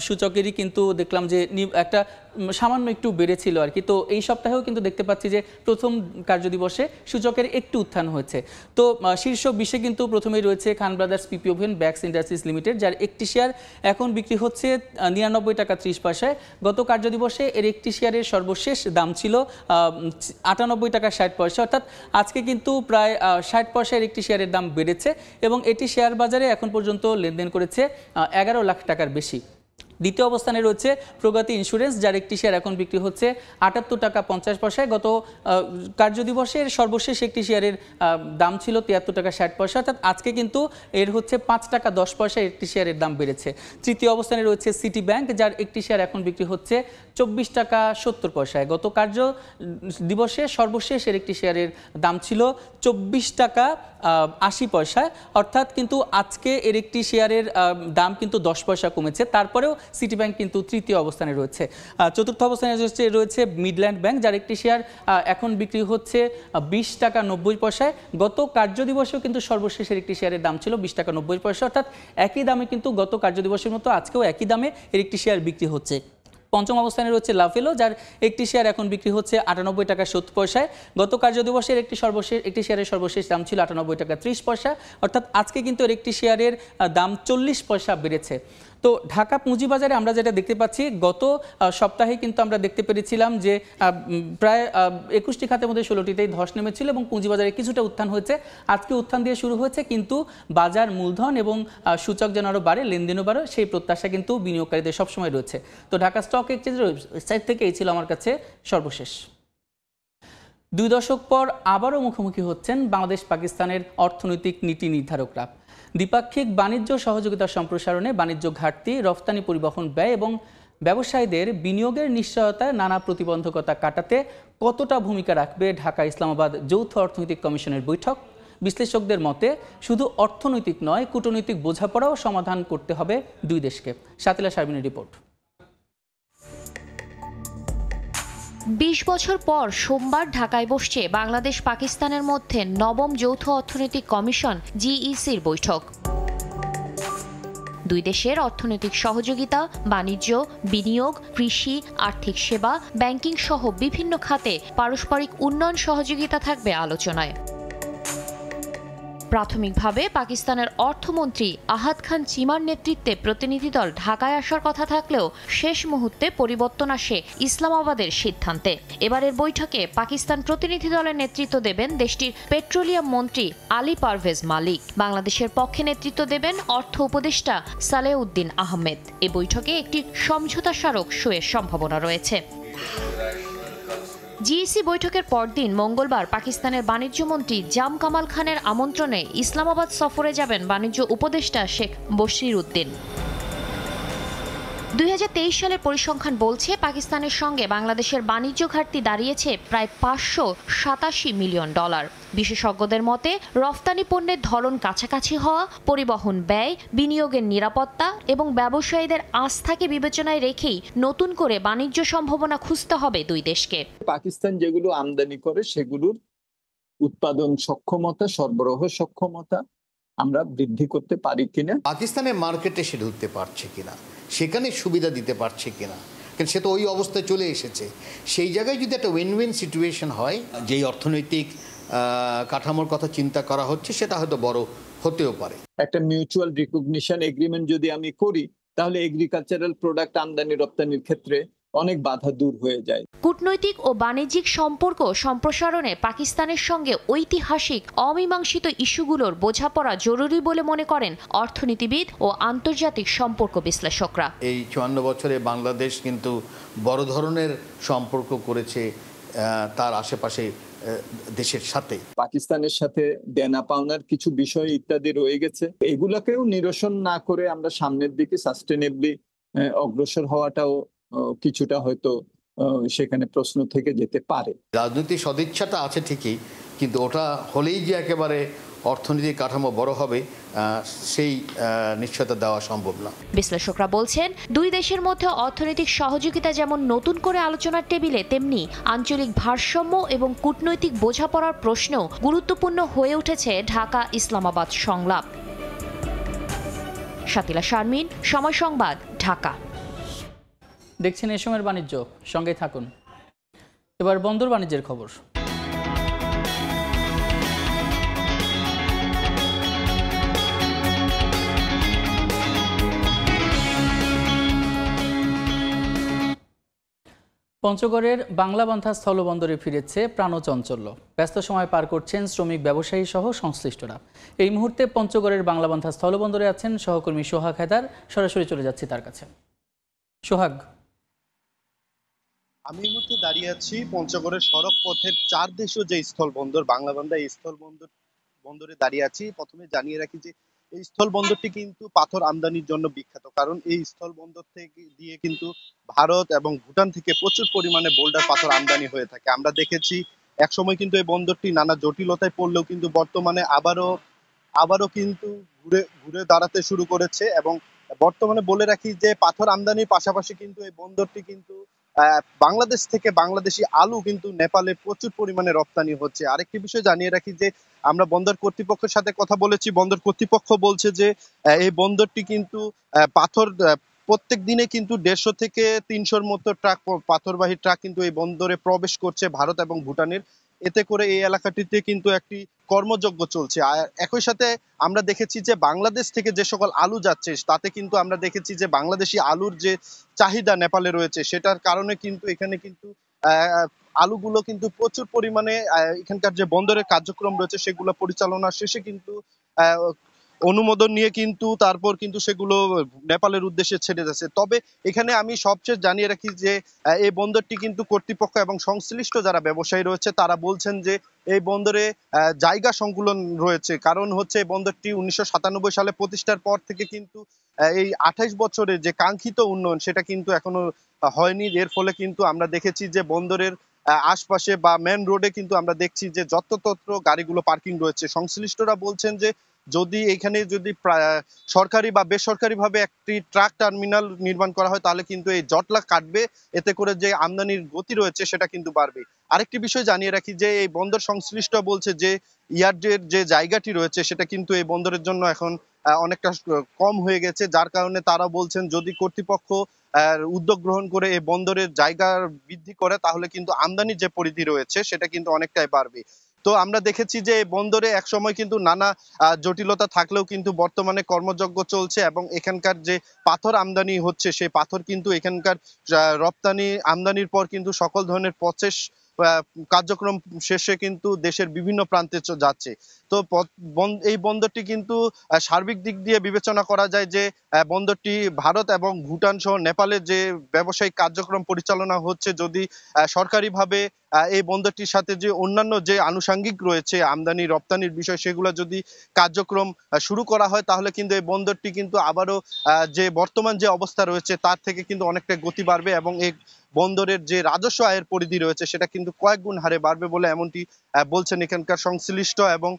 সূচকেরই কিন্তু দেখলাম যে একটা সামান্য একটু বেড়েছিল আর কি। তো এই সপ্তাহেও কিন্তু দেখতে পাচ্ছি যে প্রথম কার্যদিবসে সূচকের একটু উত্থান হয়েছে। তো শীর্ষ 20-এ কিন্তু প্রথমেই রয়েছে খান ব্রাদার্স পিপি ওভেন ব্যাকস ইন্ডাস্ট্রিজ লিমিটেড, যার একটি শেয়ার এখন বিক্রি হচ্ছে 99 টাকা 30 পয়সায়। গত কার্যদিবসে এর একটি শেয়ারের সর্বশেষ দাম ছিল 98 টাকা 60 পয়সা, অর্থাৎ আজকে কিন্তু প্রায় 60 পয়সার একটি শেয়ারের দাম বেড়েছে এবং এটি শেয়ার বাজারে এখন পর্যন্ত লেনদেন করেছে 11 লাখ টাকার বেশি। দ্বিতীয় অবস্থানে রয়েছে প্রগতি ইন্স্যুরেন্স, যার একটি শেয়ার এখন বিক্রি হচ্ছে 78 টাকা 50 পয়সায়। গত কার্যদিবসের সর্বশেষ একটি শেয়ারের দাম ছিল 73 টাকা 60 পয়সা, অর্থাৎ আজকে কিন্তু এর হচ্ছে 5 টাকা 10 পয়সায় একটি শেয়ারের দাম বেড়েছে। তৃতীয় অবস্থানে রয়েছে সিটি ব্যাংক, যার একটি শেয়ার এখন বিক্রি হচ্ছে 24 টাকা 70 পয়সায়। গত কার্য দিবসে সর্বশেষ এর একটি শেয়ারের দাম ছিল 24 টাকা 80 পয়সায়, অর্থাৎ কিন্তু আজকে এর একটি শেয়ারের দাম কিন্তু 10 পয়সা কমেছে। তারপরেও সিটি ব্যাংক কিন্তু তৃতীয় অবস্থানে রয়েছে। চতুর্থ অবস্থানে রয়েছে মিডল্যান্ড ব্যাংক, যার একটি শেয়ার এখন বিক্রি হচ্ছে 20 টাকা 90 পয়সায়। গত কার্যদিবসেও কিন্তু সর্বশেষের একটি শেয়ারের দাম ছিল 20 টাকা 90 পয়সা, অর্থাৎ একই দামে কিন্তু গত কার্যদিবসের মতো আজকেও একই দামে এর একটি শেয়ার বিক্রি হচ্ছে। পঞ্চম অবস্থানে রয়েছে লাভেলো, যার একটি শেয়ার এখন বিক্রি হচ্ছে 98 টাকা 70 পয়সায়। গত কার্যদিবসের একটি শেয়ারের সর্বশেষ দাম ছিল 98 টাকা 30 পয়সা, অর্থাৎ আজকে কিন্তু এর একটি শেয়ারের দাম 40 পয়সা বেড়েছে। তো ঢাকা পুঁজিবাজারে আমরা যেটা দেখতে পাচ্ছি, গত সপ্তাহে কিন্তু আমরা দেখতে পেরেছিলাম যে প্রায় 21টি খাতের মধ্যে 16টিতেই ধস নেমেছিল এবং পুঁজিবাজারে কিছুটা উত্থান হয়েছে। আজকে উত্থান দিয়ে শুরু হয়েছে, কিন্তু বাজার মূলধন এবং সূচক যেন আরও বাড়ে, লেনদেনও বাড়ে, সেই প্রত্যাশা কিন্তু বিনিয়োগকারীদের সবসময় রয়েছে। তো ঢাকা স্টক এক্সচেঞ্জের ওয়েবসাইট থেকে এই ছিল আমার কাছে সর্বশেষ। 2 দশক পর আবারও মুখোমুখি হচ্ছেন বাংলাদেশ পাকিস্তানের অর্থনৈতিক নীতি নির্ধারকরা। দ্বিপাক্ষিক বাণিজ্য সহযোগিতা সম্প্রসারণে বাণিজ্য ঘাটতি, রফতানি পরিবহন ব্যয় এবং ব্যবসায়ীদের বিনিয়োগের নিশ্চয়তায় নানা প্রতিবন্ধকতা কাটাতে কতটা ভূমিকা রাখবে ঢাকা ইসলামাবাদ যৌথ অর্থনৈতিক কমিশনের বৈঠক? বিশ্লেষকদের মতে শুধু অর্থনৈতিক নয়, কূটনৈতিক বোঝাপড়াও সমাধান করতে হবে দুই দেশকে। Shatila শারমিনের report. 20 বছর পর সোমবার ঢাকায় বসছে বাংলাদেশ পাকিস্তানের মধ্যে নবম যৌথ অর্থনৈতিক কমিশন জিইসির বৈঠক। দুই দেশের অর্থনৈতিক সহযোগিতা, বাণিজ্য, বিনিয়োগ, কৃষি, আর্থিক সেবা, ব্যাংকিং সহ বিভিন্ন খাতে পারস্পরিক উন্নয়ন সহযোগিতা থাকবে আলোচনায়। প্রাথমিকভাবে পাকিস্তানের অর্থমন্ত্রী আহাদ খান চিমার নেতৃত্বে প্রতিনিধি দল ঢাকায় আসার কথা থাকলেও শেষ মুহূর্তে পরিবর্তন আসে ইসলামাবাদের সিদ্ধান্তে। এবারের বৈঠকে পাকিস্তান প্রতিনিধি দলের নেতৃত্ব দেবেন দেশটির পেট্রোলিয়াম মন্ত্রী আলী পারভেজ মালিক। বাংলাদেশের পক্ষে নেতৃত্ব দেবেন অর্থ উপদেষ্টা সালেউদ্দিন আহমেদ। এ বৈঠকে একটি সমঝোতা স্মারক সইয়ের সম্ভাবনা রয়েছে। জিইসি বৈঠকের পরদিন মঙ্গলবার পাকিস্তানের বাণিজ্য মন্ত্রী জাম কামাল খানের আমন্ত্রণে ইসলামাবাদ সফরে যাবেন বাণিজ্য উপদেষ্টা শেখ বশির উদ্দিন। 2023 সালের পরিসংখ্যান বলছে পাকিস্তানের সঙ্গে বাংলাদেশের বাণিজ্য ঘাটতি দাঁড়িয়েছে প্রায় $587 মিলিয়ন। বিশেষজ্ঞদের মতে রফতানি পণ্যের ধরন কাছাকাছি হওয়া, পরিবহন ব্যয়, বিনিয়োগের নিরাপত্তা এবং ব্যবসায়ীদের আস্থাকে বিবেচনায় রেখেই নতুন করে বাণিজ্য সম্ভাবনা খুঁজতে হবে দুই দেশকে। পাকিস্তান যেগুলো আমদানি করে সেগুলোর উৎপাদন সক্ষমতা, সরবরাহ সক্ষমতা আমরা বৃদ্ধি করতে পারি কিনা, পাকিস্তানের মার্কেটে সে ঢুকতে পারছে কিনা, সেখানে সুবিধা দিতে পারছে কিনা, কারণ সে তো ওই অবস্থায় চলে এসেছে। সেই জায়গায় যদি একটা উইন উইন সিচুয়েশন হয়, যেই অর্থনৈতিক কাঠামোর কথা চিন্তা করা হচ্ছে সেটা হয়তো বড় হতেও পারে। একটা মিউচুয়াল রিকগনিশন এগ্রিমেন্ট যদি আমি করি, তাহলে এগ্রিকালচারাল প্রোডাক্ট আমদানি রপ্তানির ক্ষেত্রে অনেক বাধা দূর হয়ে যায়। কূটনৈতিক ও বাণিজ্যিক সম্পর্ক সম্প্রসারণে পাকিস্তানের সঙ্গে ঐতিহাসিক অমীমাংসিত ইস্যুগুলোর বোঝাপড়া জরুরি বলে মনে করেন অর্থনীতিবিদ ও আন্তর্জাতিক সম্পর্ক বিশ্লেষকরা। এই 54 বছরে বাংলাদেশ কিন্তু বড় ধরনের সম্পর্ক করেছে তার আশেপাশে দেশের সাথে। পাকিস্তানের সাথে দেনা পাওনার কিছু বিষয় ইত্যাদি রয়ে গেছে, এগুলাকেও নিরসন না করে আমরা সামনের দিকে সাস্টেনেবলি অগ্রসর হওয়াটাও কিছুটা হয়তো সেখানে প্রশ্ন থেকে যেতে পারে। রাজনৈতিক সদিচ্ছাটা আছে ঠিকই, কিন্তু ওটা হলেই যে একেবারে অর্থনৈতিক কাঠামো বড় হবে সেই নিশ্চয়তা দেওয়া সম্ভব না। বিশ্লেষকরা বলছেন, দুই দেশের মধ্যে অর্থনৈতিক সহযোগিতা যেমন নতুন করে আলোচনার টেবিলে, তেমনি আঞ্চলিক ভারসাম্য এবং কূটনৈতিক বোঝাপড়ার প্রশ্নও গুরুত্বপূর্ণ হয়ে উঠেছে ঢাকা ইসলামাবাদ সংলাপ। শাতিলা শারমিন, সময় সংবাদ, ঢাকা। দেখছেন এ সময়ের বাণিজ্য, সঙ্গে থাকুন। এবার বন্দর বাণিজ্যের খবর। পঞ্চগড়ের বাংলাবান্ধা স্থলবন্দরে ফিরেছে প্রাণচাঞ্চল্য। ব্যস্ত সময় পার করছেন শ্রমিক, ব্যবসায়ী সহ সংশ্লিষ্টরা। এই মুহূর্তে পঞ্চগড়ের বাংলাবান্ধা স্থলবন্দরে আছেন সহকর্মী সোহাগ হায়দার। সরাসরি চলে যাচ্ছি তার কাছে। সোহাগ, আমি এই মুহূর্তে দাঁড়িয়ে আছি পঞ্চগড়ের সড়ক পথের 4 দেশীয় যে স্থলবন্দর বাংলাবান্ধা, এই বন্দরে দাঁড়িয়ে আছি। প্রথমে জানিয়ে রাখি যে এই স্থল বন্দরটি কিন্তু পাথর আমদানির জন্য বিখ্যাত, কারণ এই স্থল বন্দর থেকে দিয়ে কিন্তু ভারত এবং ভুটান থেকে প্রচুর পরিমাণে বোল্ডার পাথর আমদানি হয়ে থাকে। আমরা দেখেছি একসময় কিন্তু এই বন্দরটি নানা জটিলতায় পড়লেও কিন্তু বর্তমানে আবারও কিন্তু ঘুরে দাঁড়াতে শুরু করেছে। এবং বর্তমানে বলে রাখি যে পাথর আমদানির পাশাপাশি কিন্তু এই বন্দরটি কিন্তু বাংলাদেশ থেকে বাংলাদেশি আলু কিন্তু নেপালে প্রচুর পরিমাণে রপ্তানি হচ্ছে। আরেকটি বিষয় জানিয়ে রাখি যে আমরা বন্দর কর্তৃপক্ষের সাথে কথা বলেছি। বন্দর কর্তৃপক্ষ বলছে যে এই বন্দরটি কিন্তু পাথর প্রত্যেক দিনে কিন্তু 150 থেকে 300-র মতো পাথরবাহী ট্রাক কিন্তু এই বন্দরে প্রবেশ করছে ভারত এবং ভুটানের। এতে করে এই এলাকাটিতে কিন্তু একটি কর্মযজ্ঞ চলছে। আর একই সাথে আমরা দেখেছি যে বাংলাদেশ থেকে যে সকল আলু যাচ্ছে, তাতে কিন্তু আমরা দেখেছি যে বাংলাদেশি আলুর যে চাহিদা নেপালে রয়েছে, সেটার কারণে কিন্তু এখানে কিন্তু আলুগুলো কিন্তু প্রচুর পরিমাণে এখানকার যে বন্দরের কার্যক্রম রয়েছে সেগুলো পরিচালনা শেষে কিন্তু অনুমোদন নিয়ে কিন্তু তারপর কিন্তু সেগুলো নেপালের উদ্দেশ্যে ছেড়ে যাচ্ছে। তবে এখানে আমি সবচেয়ে জানিয়ে রাখি যে এই বন্দরটি কিন্তু কর্তৃপক্ষ এবং সংশ্লিষ্ট যারা ব্যবসায়ী রয়েছে তারা বলছেন যে এই বন্দরে জায়গা সংকুলন রয়েছে। কারণ হচ্ছে এই বন্দরটি 1997 সালে প্রতিষ্ঠার পর থেকে কিন্তু এই 28 বছরের যে কাঙ্ক্ষিত উন্নয়ন সেটা কিন্তু এখনো হয়নি। এর ফলে কিন্তু আমরা দেখেছি যে বন্দরের আশপাশে বা মেন রোডে কিন্তু আমরা দেখছি যে যত্রতত্র গাড়িগুলো পার্কিং রয়েছে। সংশ্লিষ্টরা বলছেন যে যদি এখানে সরকারি বা বেসরকারি ভাবে একটি ট্রাক টার্মিনাল নির্মাণ করা হয় তাহলে কিন্তু এই জটলা কাটবে, এতে করে যে আমদানির গতি রয়েছে সেটা কিন্তু বাড়বে। আরেকটি বিষয় জানিয়ে রাখি যে এই বন্দর সংশ্লিষ্ট বলছে যে ইয়ার্ডের যে জায়গাটি রয়েছে সেটা কিন্তু এই বন্দরের জন্য এখন অনেকটা কম হয়ে গেছে, যার কারণে তারা বলছেন যদি কর্তৃপক্ষ উদ্যোগ গ্রহণ করে এই বন্দরের জায়গা বৃদ্ধি করে তাহলে কিন্তু আমদানির যে পরিধি রয়েছে সেটা কিন্তু অনেকটাই বাড়বে। তো আমরা দেখেছি যে বন্দরে একসময় কিন্তু নানা জটিলতা থাকলেও কিন্তু বর্তমানে কর্মযজ্ঞ চলছে এবং এখানকার যে পাথর আমদানি হচ্ছে সেই পাথর কিন্তু এখানকার রপ্তানি আমদানির পর কিন্তু সকল ধরনের প্রসেস কার্যক্রম শেষে কিন্তু দেশের বিভিন্ন প্রান্তে যাচ্ছে। তো এই বন্দরটি কিন্তু সার্বিক দিক দিয়ে বিবেচনা করা যায় যে বন্দরটি ভারত এবং ভুটান সহ নেপালের যে ব্যবসায়িক কার্যক্রম পরিচালনা হচ্ছে, যদি সরকারিভাবে এই বন্দরটির সাথে যে অন্যান্য যে আনুষঙ্গিক রয়েছে আমদানি রপ্তানির বিষয় সেগুলো যদি কার্যক্রম শুরু করা হয় তাহলে কিন্তু এই বন্দরটি কিন্তু আবারও যে বর্তমান যে অবস্থা রয়েছে তার থেকে কিন্তু অনেকটা গতি বাড়বে এবং এই বন্দরের যে রাজস্ব আয়ের পরিধি রয়েছে সেটা কিন্তু কয়েক গুণ হারে বাড়বে বলে এমনটি বলছেন এখানকার সংশ্লিষ্ট এবং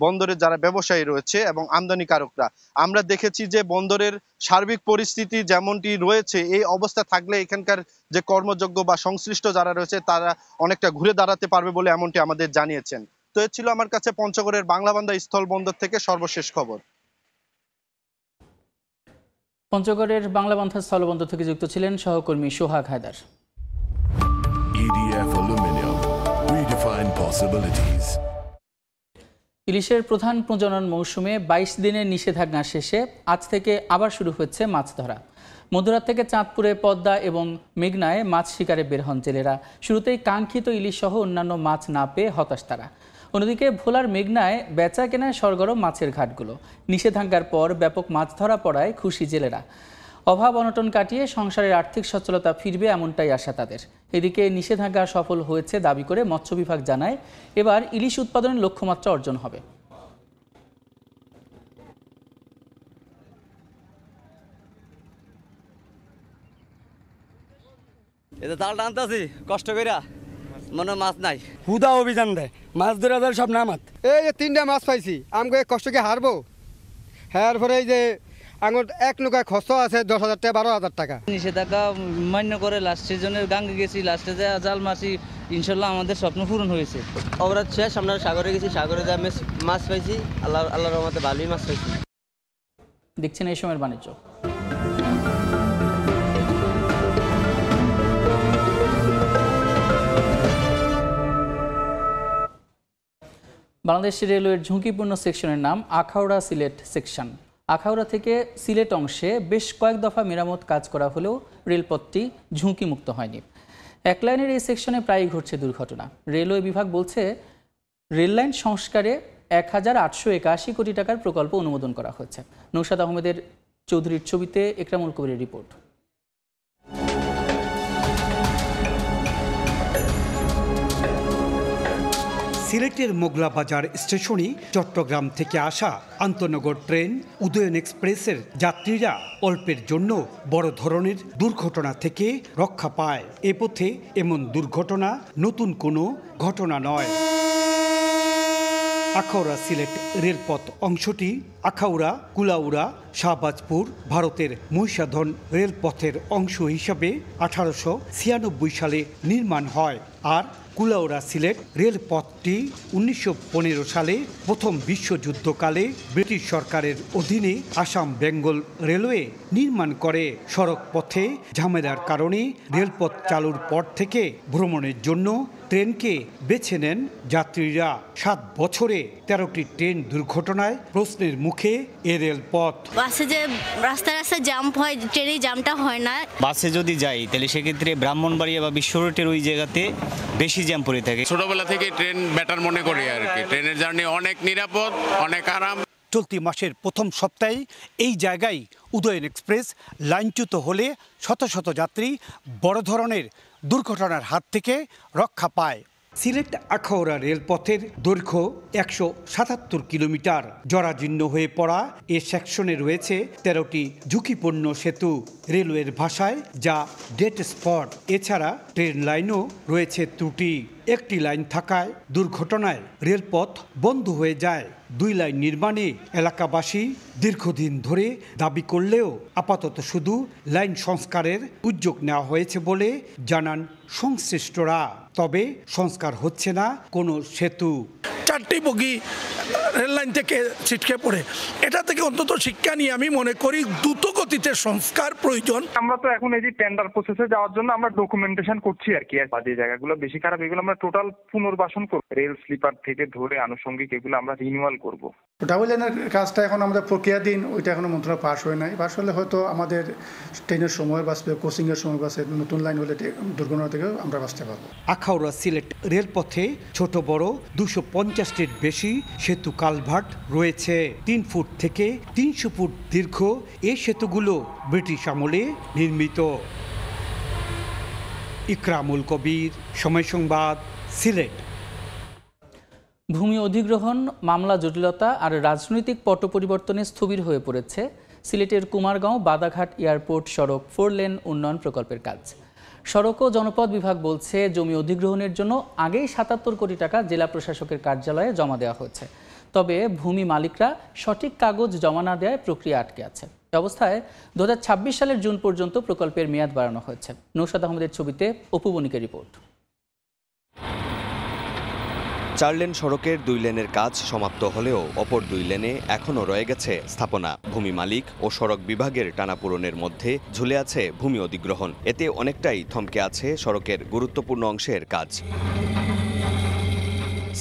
বন্দরের যারা ব্যবসায়ী রয়েছে এবং আমদানিকারকরা। আমরা দেখেছি যে বন্দরের সার্বিক পরিস্থিতি যেমনটি রয়েছে এই অবস্থা থাকলে এখানকার যে কর্মযোগ্য বা সংশ্লিষ্ট যারা রয়েছে তারা অনেকটা ঘুরে দাঁড়াতে পারবে বলে এমনটি আমাদের জানিয়েছেন। তো এ ছিল আমার কাছে পঞ্চগড়ের বাংলাবান্ধা স্থল বন্দর থেকে সর্বশেষ খবর। পঞ্চগড়ের বাংলাবান্ধা স্থলবন্দর থেকে যুক্ত ছিলেন সহকর্মী সোহাগ Haider. EDF Aluminium, redefine possibilities. ইলিশের প্রধান প্রজনন মৌসুমে 22 দিনের নিষেধাজ্ঞা শেষে আজ থেকে আবার শুরু হচ্ছে মাছ ধরা। মধ্যরাত থেকে চাঁদপুরে, পদ্মা এবং মেঘনায় মাছ শিকারে বের হন জেলেরা। শুরুতেই কাঙ্ক্ষিত ইলিশ সহ অন্যান্য মাছ না পেয়ে হতাশ তারা। অন্যদিকে ভোলার মেঘনায় বেচা কেনায় সরগরম মাছের ঘাটগুলো। নিষেধাজ্ঞার পর ব্যাপক মাছ ধরা পড়ায় খুশি জেলেরা। অভাব অনটন কাটিয়ে সংসারের আর্থিক সচ্ছলতা ফিরবে এমনটাই আশা তাদের। এদিকে নিষেধাজ্ঞা সফল হয়েছে দাবি করে মৎস্য বিভাগ জানায় এবার ইলিশ উৎপাদনের লক্ষ্যমাত্রা অর্জন হবে। জাল টানতেছি কষ্ট কইরা, মনে মাছ নাই, হুদা অভিযান দেয়, মাছ ধরে যায় সব নামাত। এই যে 3টা মাছ পাইছি, আমাকে কষ্টকে হারবো, হ্যাঁ পরে এই যে আঙুর এক নৌকা খরচ আছে 10,000 টাকা 12,000 টাকা। নিষেধাজ্ঞা মান্য করে লাস্ট সিজনের গাঙ্গে গেছি, লাস্টে যে জাল মাছি, ইনশাল্লাহ আমাদের স্বপ্ন পূরণ হয়েছে। অবরাত শেষ, আমরা সাগরে গেছি, সাগরে যা মাছ পাইছি, আল্লাহর রহমতে ভালোই মাছ পাইছি। দেখছেন এই সময়ের বাণিজ্য। বাংলাদেশ রেলওয়ের ঝুঁকিপূর্ণ সেকশনের নাম আখাউড়া সিলেট সেকশন। আখাউড়া থেকে সিলেট অংশে বেশ কয়েক দফা মেরামত কাজ করা হলেও রেলপথটি ঝুঁকিমুক্ত হয়নি। এক লাইনের এই সেকশনে প্রায়ই ঘটছে দুর্ঘটনা। রেলওয়ে বিভাগ বলছে রেললাইন সংস্কারে 1,881 কোটি টাকার প্রকল্প অনুমোদন করা হয়েছে। নৌশাদ আহমেদের চৌধুরীর ছবিতে একরামুল কবিরের রিপোর্ট। সিলেটের মোগলা বাজার স্টেশনে চট্টগ্রাম থেকে আসা আন্তনগর ট্রেন উদয়ন এক্সপ্রেসের যাত্রীরা অল্পের জন্য বড় ধরনের দুর্ঘটনা থেকে রক্ষা পায়। এ পথে এমন দুর্ঘটনা নতুন কোনো ঘটনা নয়। আখাউড়া সিলেট রেলপথ অংশটি আখাউড়া, কুলাউড়া, শাহবাজপুর ভারতের মহিষাদন রেলপথের অংশ হিসাবে 1896 সালে নির্মাণ হয়। আর কুলাউড়া সিলেট রেলপথটি 1915 সালে প্রথম বিশ্বযুদ্ধকালে ব্রিটিশ সরকারের অধীনে আসাম বেঙ্গল রেলওয়ে নির্মাণ করে। সড়ক পথে ঝামেলার কারণে রেলপথ চালুর পর থেকে ভ্রমণের জন্য ট্রেনকে বেছে নেন যাত্রীরা। 7 বছরে 13টি ট্রেন দুর্ঘটনায় প্রশ্নের মুখে এ রেলপথ। বাসে যে রাস্তায় রাস্তায় জাম্প হয়, ট্রেনে জামটা হয় না। বাসে যদি যাই তাহলে সেক্ষেত্রে ব্রাহ্মণবাড়িয়া বা বিশ্ব রোডের ওই জায়গাতে বেশি জ্যাম পড়ে থাকে। ছোটবেলা থেকে ট্রেন বেটার মনে করি আর কি। ট্রেনের জার্নি অনেক নিরাপদ, অনেক আরাম। চলতি মাসের প্রথম সপ্তাহে এই জায়গায় উদয়ন এক্সপ্রেস লাইনচ্যুত হলে শত শত যাত্রী বড় ধরনের দুর্ঘটনার হাত থেকে রক্ষা পায়। সিলেট আখাউড়া রেলপথের দৈর্ঘ্য 177 কিলোমিটার। জরাজীর্ণ হয়ে পড়া এ সেকশনে রয়েছে 13টি ঝুঁকিপূর্ণ সেতু। রেলওয়ের ভাষায় যা ডেড স্পট। এছাড়া ট্রেন লাইনও রয়েছে ত্রুটি। একটি লাইন থাকায় দুর্ঘটনায় রেলপথ বন্ধ হয়ে যায়। 2 লাইন নির্মাণে এলাকাবাসী দীর্ঘদিন ধরে দাবি করলেও আপাতত শুধু লাইন সংস্কারের উদ্যোগ নেওয়া হয়েছে বলে জানান সংশ্লিষ্টরা। তবে সংস্কার হচ্ছে না কোনো সেতু। 4টি বগি রেল লাইন থেকে ছিটকে পড়ে, এটা থেকে অন্তত শিক্ষা নিয়ে আমি মনে করি দ্রুত গতিতে সংস্কার প্রয়োজন। আমরা তো এখন এই যে টেন্ডার প্রসেসে যাওয়ার জন্য আমরা ডকুমেন্টেশন করছি আর কি। যে জায়গাগুলো বেশি খারাপ এগুলো আমরা টোটাল পুনর্বাসন করব। রেল স্লিপার থেকে ধরে আনুষঙ্গিক এগুলো আমরা রিনিউয়াল করব। ডাবল লাইনের কাজটা এখন আমাদের প্রক্রিয়াধীন, ওইটা এখনো মন্ত্রণালয় পাস হয় নাই। পাস হলে হয়তো আমাদের ট্রেনের সময় বাঁচবে, কোচিং এর সময় বাঁচবে, নতুন লাইন হলে দুর্ঘটনা থেকে আমরা বাঁচতে পারবো। আখাউড়া সিলেট রেলপথে ছোট বড় 250টির বেশি সেতু কালভার্ট রয়েছে। 3 ফুট থেকে 300 ফুট দীর্ঘ এই সেতুগুলো ব্রিটিশ আমলে নির্মিত। ইকরামুল কবির, সময় সংবাদ, সিলেট। ভূমি অধিগ্রহণ মামলা জটিলতা আর রাজনৈতিক পট পরিবর্তনে স্থবির হয়ে পড়েছে সিলেটের কুমারগাঁও বাদাঘাট এয়ারপোর্ট সড়ক 4 লেন উন্নয়ন প্রকল্পের কাজ। সড়ক ও জনপদ বিভাগ বলছে জমি অধিগ্রহণের জন্য আগেই 77 কোটি টাকা জেলা প্রশাসকের কার্যালয়ে জমা দেওয়া হয়েছে। তবে ভূমি মালিকরা সঠিক কাগজ জমা না দেওয়ায় প্রক্রিয়া আটকে আছে। এই অবস্থায় 2026 সালের জুন পর্যন্ত প্রকল্পের মেয়াদ বাড়ানো হয়েছে। নৌশাদ আহমেদের ছবিতে অপু বণিকের রিপোর্ট। 4 লেন সড়কের 2 লেনের কাজ সমাপ্ত হলেও অপর 2 লেনে এখনও রয়ে গেছে স্থাপনা। ভূমি মালিক ও সড়ক বিভাগের টানাপোড়েনের মধ্যে ঝুলে আছে ভূমি অধিগ্রহণ। এতে অনেকটাই থমকে আছে সড়কের গুরুত্বপূর্ণ অংশের কাজ।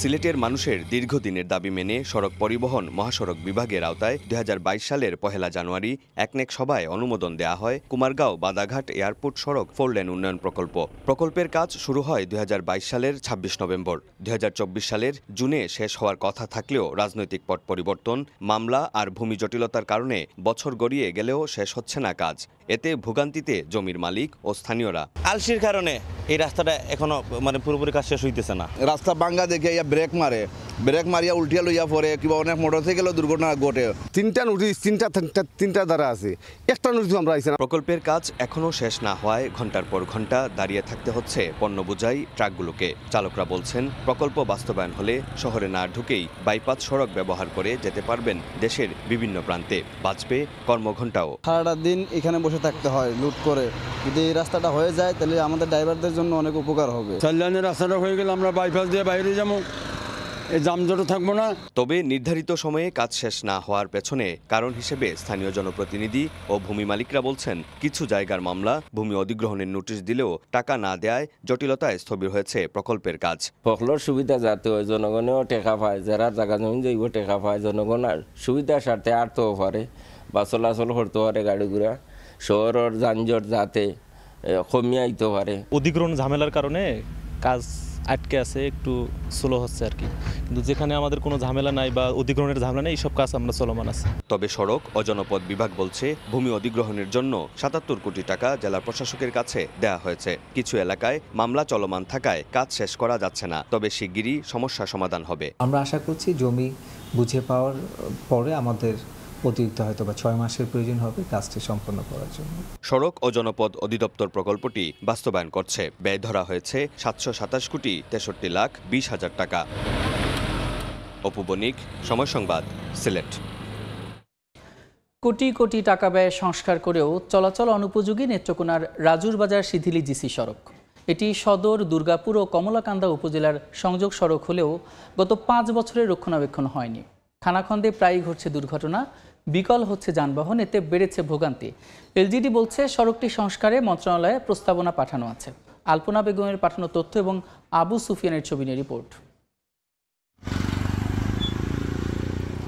সিলেটের মানুষের দীর্ঘদিনের দাবি মেনে সড়ক পরিবহন মহাসড়ক বিভাগের আওতায় 2022 সালের 1 জানুয়ারি একনেক সভায় অনুমোদন দেয়া হয় কুমারগাঁও বাদাঘাট এয়ারপোর্ট সড়ক 4 লেন উন্নয়ন প্রকল্প। প্রকল্পের কাজ শুরু হয় 2022 সালের 26 নভেম্বর। 2024 সালের জুনে শেষ হওয়ার কথা থাকলেও রাজনৈতিক পট পরিবর্তন, মামলা আর ভূমি জটিলতার কারণে বছর গড়িয়ে গেলেও শেষ হচ্ছে না কাজ। এতে ভোগান্তিতে জমির মালিক ও স্থানীয়রা। আলসির কারণে এই রাস্তাটা এখনো পুরোপুরি কাজ শেষ হইতেছে না। রাস্তা ভাঙ্গা দেখে ব্রেক মারিয়া উল্টিয়া লইয়া পরে কিংবা অনেক মোটরসাইকেলও দুর্ঘটনা ঘটে। তিনটা নোটিশ তিনটা দ্বারা আছে, একটা নোটিশ আমরা আইছি না। প্রকল্পের কাজ এখনো শেষ না হওয়ায় ঘন্টার পর ঘন্টা দাঁড়িয়ে থাকতে হচ্ছে পণ্য বোঝাই ট্রাকগুলোকে। চালকরা বলছেন প্রকল্প বাস্তবায়ন হলে শহরে না ঢুকেই বাইপাস সড়ক ব্যবহার করে যেতে পারবেন দেশের বিভিন্ন প্রান্তে। বাঁচবে কর্মঘণ্টাও। সারাটা দিন এখানে বসে থাকতে হয় লুট করে। যদি এই রাস্তাটা হয়ে যায় তাহলে আমাদের ড্রাইভারদের জন্য অনেক উপকার হবে। 4 লাইনের রাস্তাটা হয়ে গেলে আমরা বাইপাস দিয়ে বাইরে যাবো, এই যানজটও থাকবো না। তবে নির্ধারিত সময়ে কাজ শেষ না হওয়ার পেছনে কারণ হিসেবে স্থানীয় জনপ্রতিনিধি ও ভূমি মালিকরা বলছেন, কিছু জায়গার মামলা ভূমি অধিগ্রহণের নোটিশ দিলেও টাকা না দেয়ায় জটিলতায় স্থবির হয়েছে প্রকল্পের কাজ। ফখলর সুবিধা যাতে হয়, জনগণেও টেকা পায়, যারা জায়গা জমি যাইব টেকা পায়, জনগণ আর সুবিধার স্বার্থে আরতেও পারে বা চলাচল করতে পারে গাড়িগুড়া, শহরের যানজট যাতে কমিয়ে আইতে পারে। অধিগ্রহণ ঝামেলার কারণে কাজ আটকে আছে, একটু স্লো হচ্ছে আর কি, কিন্তু যেখানে আমাদের কোনো ঝামেলা নাই বা অধিগ্রহণের ঝামেলা নেই, এইসব কাজ আমরা চলমান আছে। তবে সড়ক ও জনপদ বিভাগ বলছে ভূমি অধিগ্রহণের জন্য 77 কোটি টাকা জেলা প্রশাসকের কাছে দেয়া হয়েছে। কিছু এলাকায় মামলা চলমান থাকায় কাজ শেষ করা যাচ্ছে না, তবে শিগগিরই সমস্যা সমাধান হবে। আমরা আশা করছি জমি বুঝে পাওয়ার পরে আমাদের অতিরিক্ত হয়তো বা 6 মাসের প্রয়োজন হবে কাজটি সম্পন্ন করার জন্য। সড়ক ও জনপদ অধিদপ্তর প্রকল্পটি বাস্তবায়ন করছে। ব্যয় ধরা হয়েছে 727 কোটি 63 লাখ 20 হাজার টাকা। অপু বণিক, সময় সংবাদ, সিলেট। কোটি কোটি টাকা ব্যয়ে সংস্কার করেও চলাচল অনুপযোগী নেত্রকোনার রাজুর বাজার শিথিলি জিসি সড়ক। এটি সদর, দুর্গাপুর ও কমলাকান্দা উপজেলার সংযোগ সড়ক হলেও গত 5 বছরের রক্ষণাবেক্ষণ হয়নি। খানাখন্দে প্রায়ই ঘটছে দুর্ঘটনা, বিকল হচ্ছে যানবাহন, এতে বেড়েছে ভোগান্তি। এলজিডি বলছে সড়কটি সংস্কারে মন্ত্রণালয়ে প্রস্তাবনা পাঠানো আছে। আলপনা বেগমের পাঠানো তথ্য এবং আবু সুফিয়ানের ছবি নিয়ে রিপোর্ট।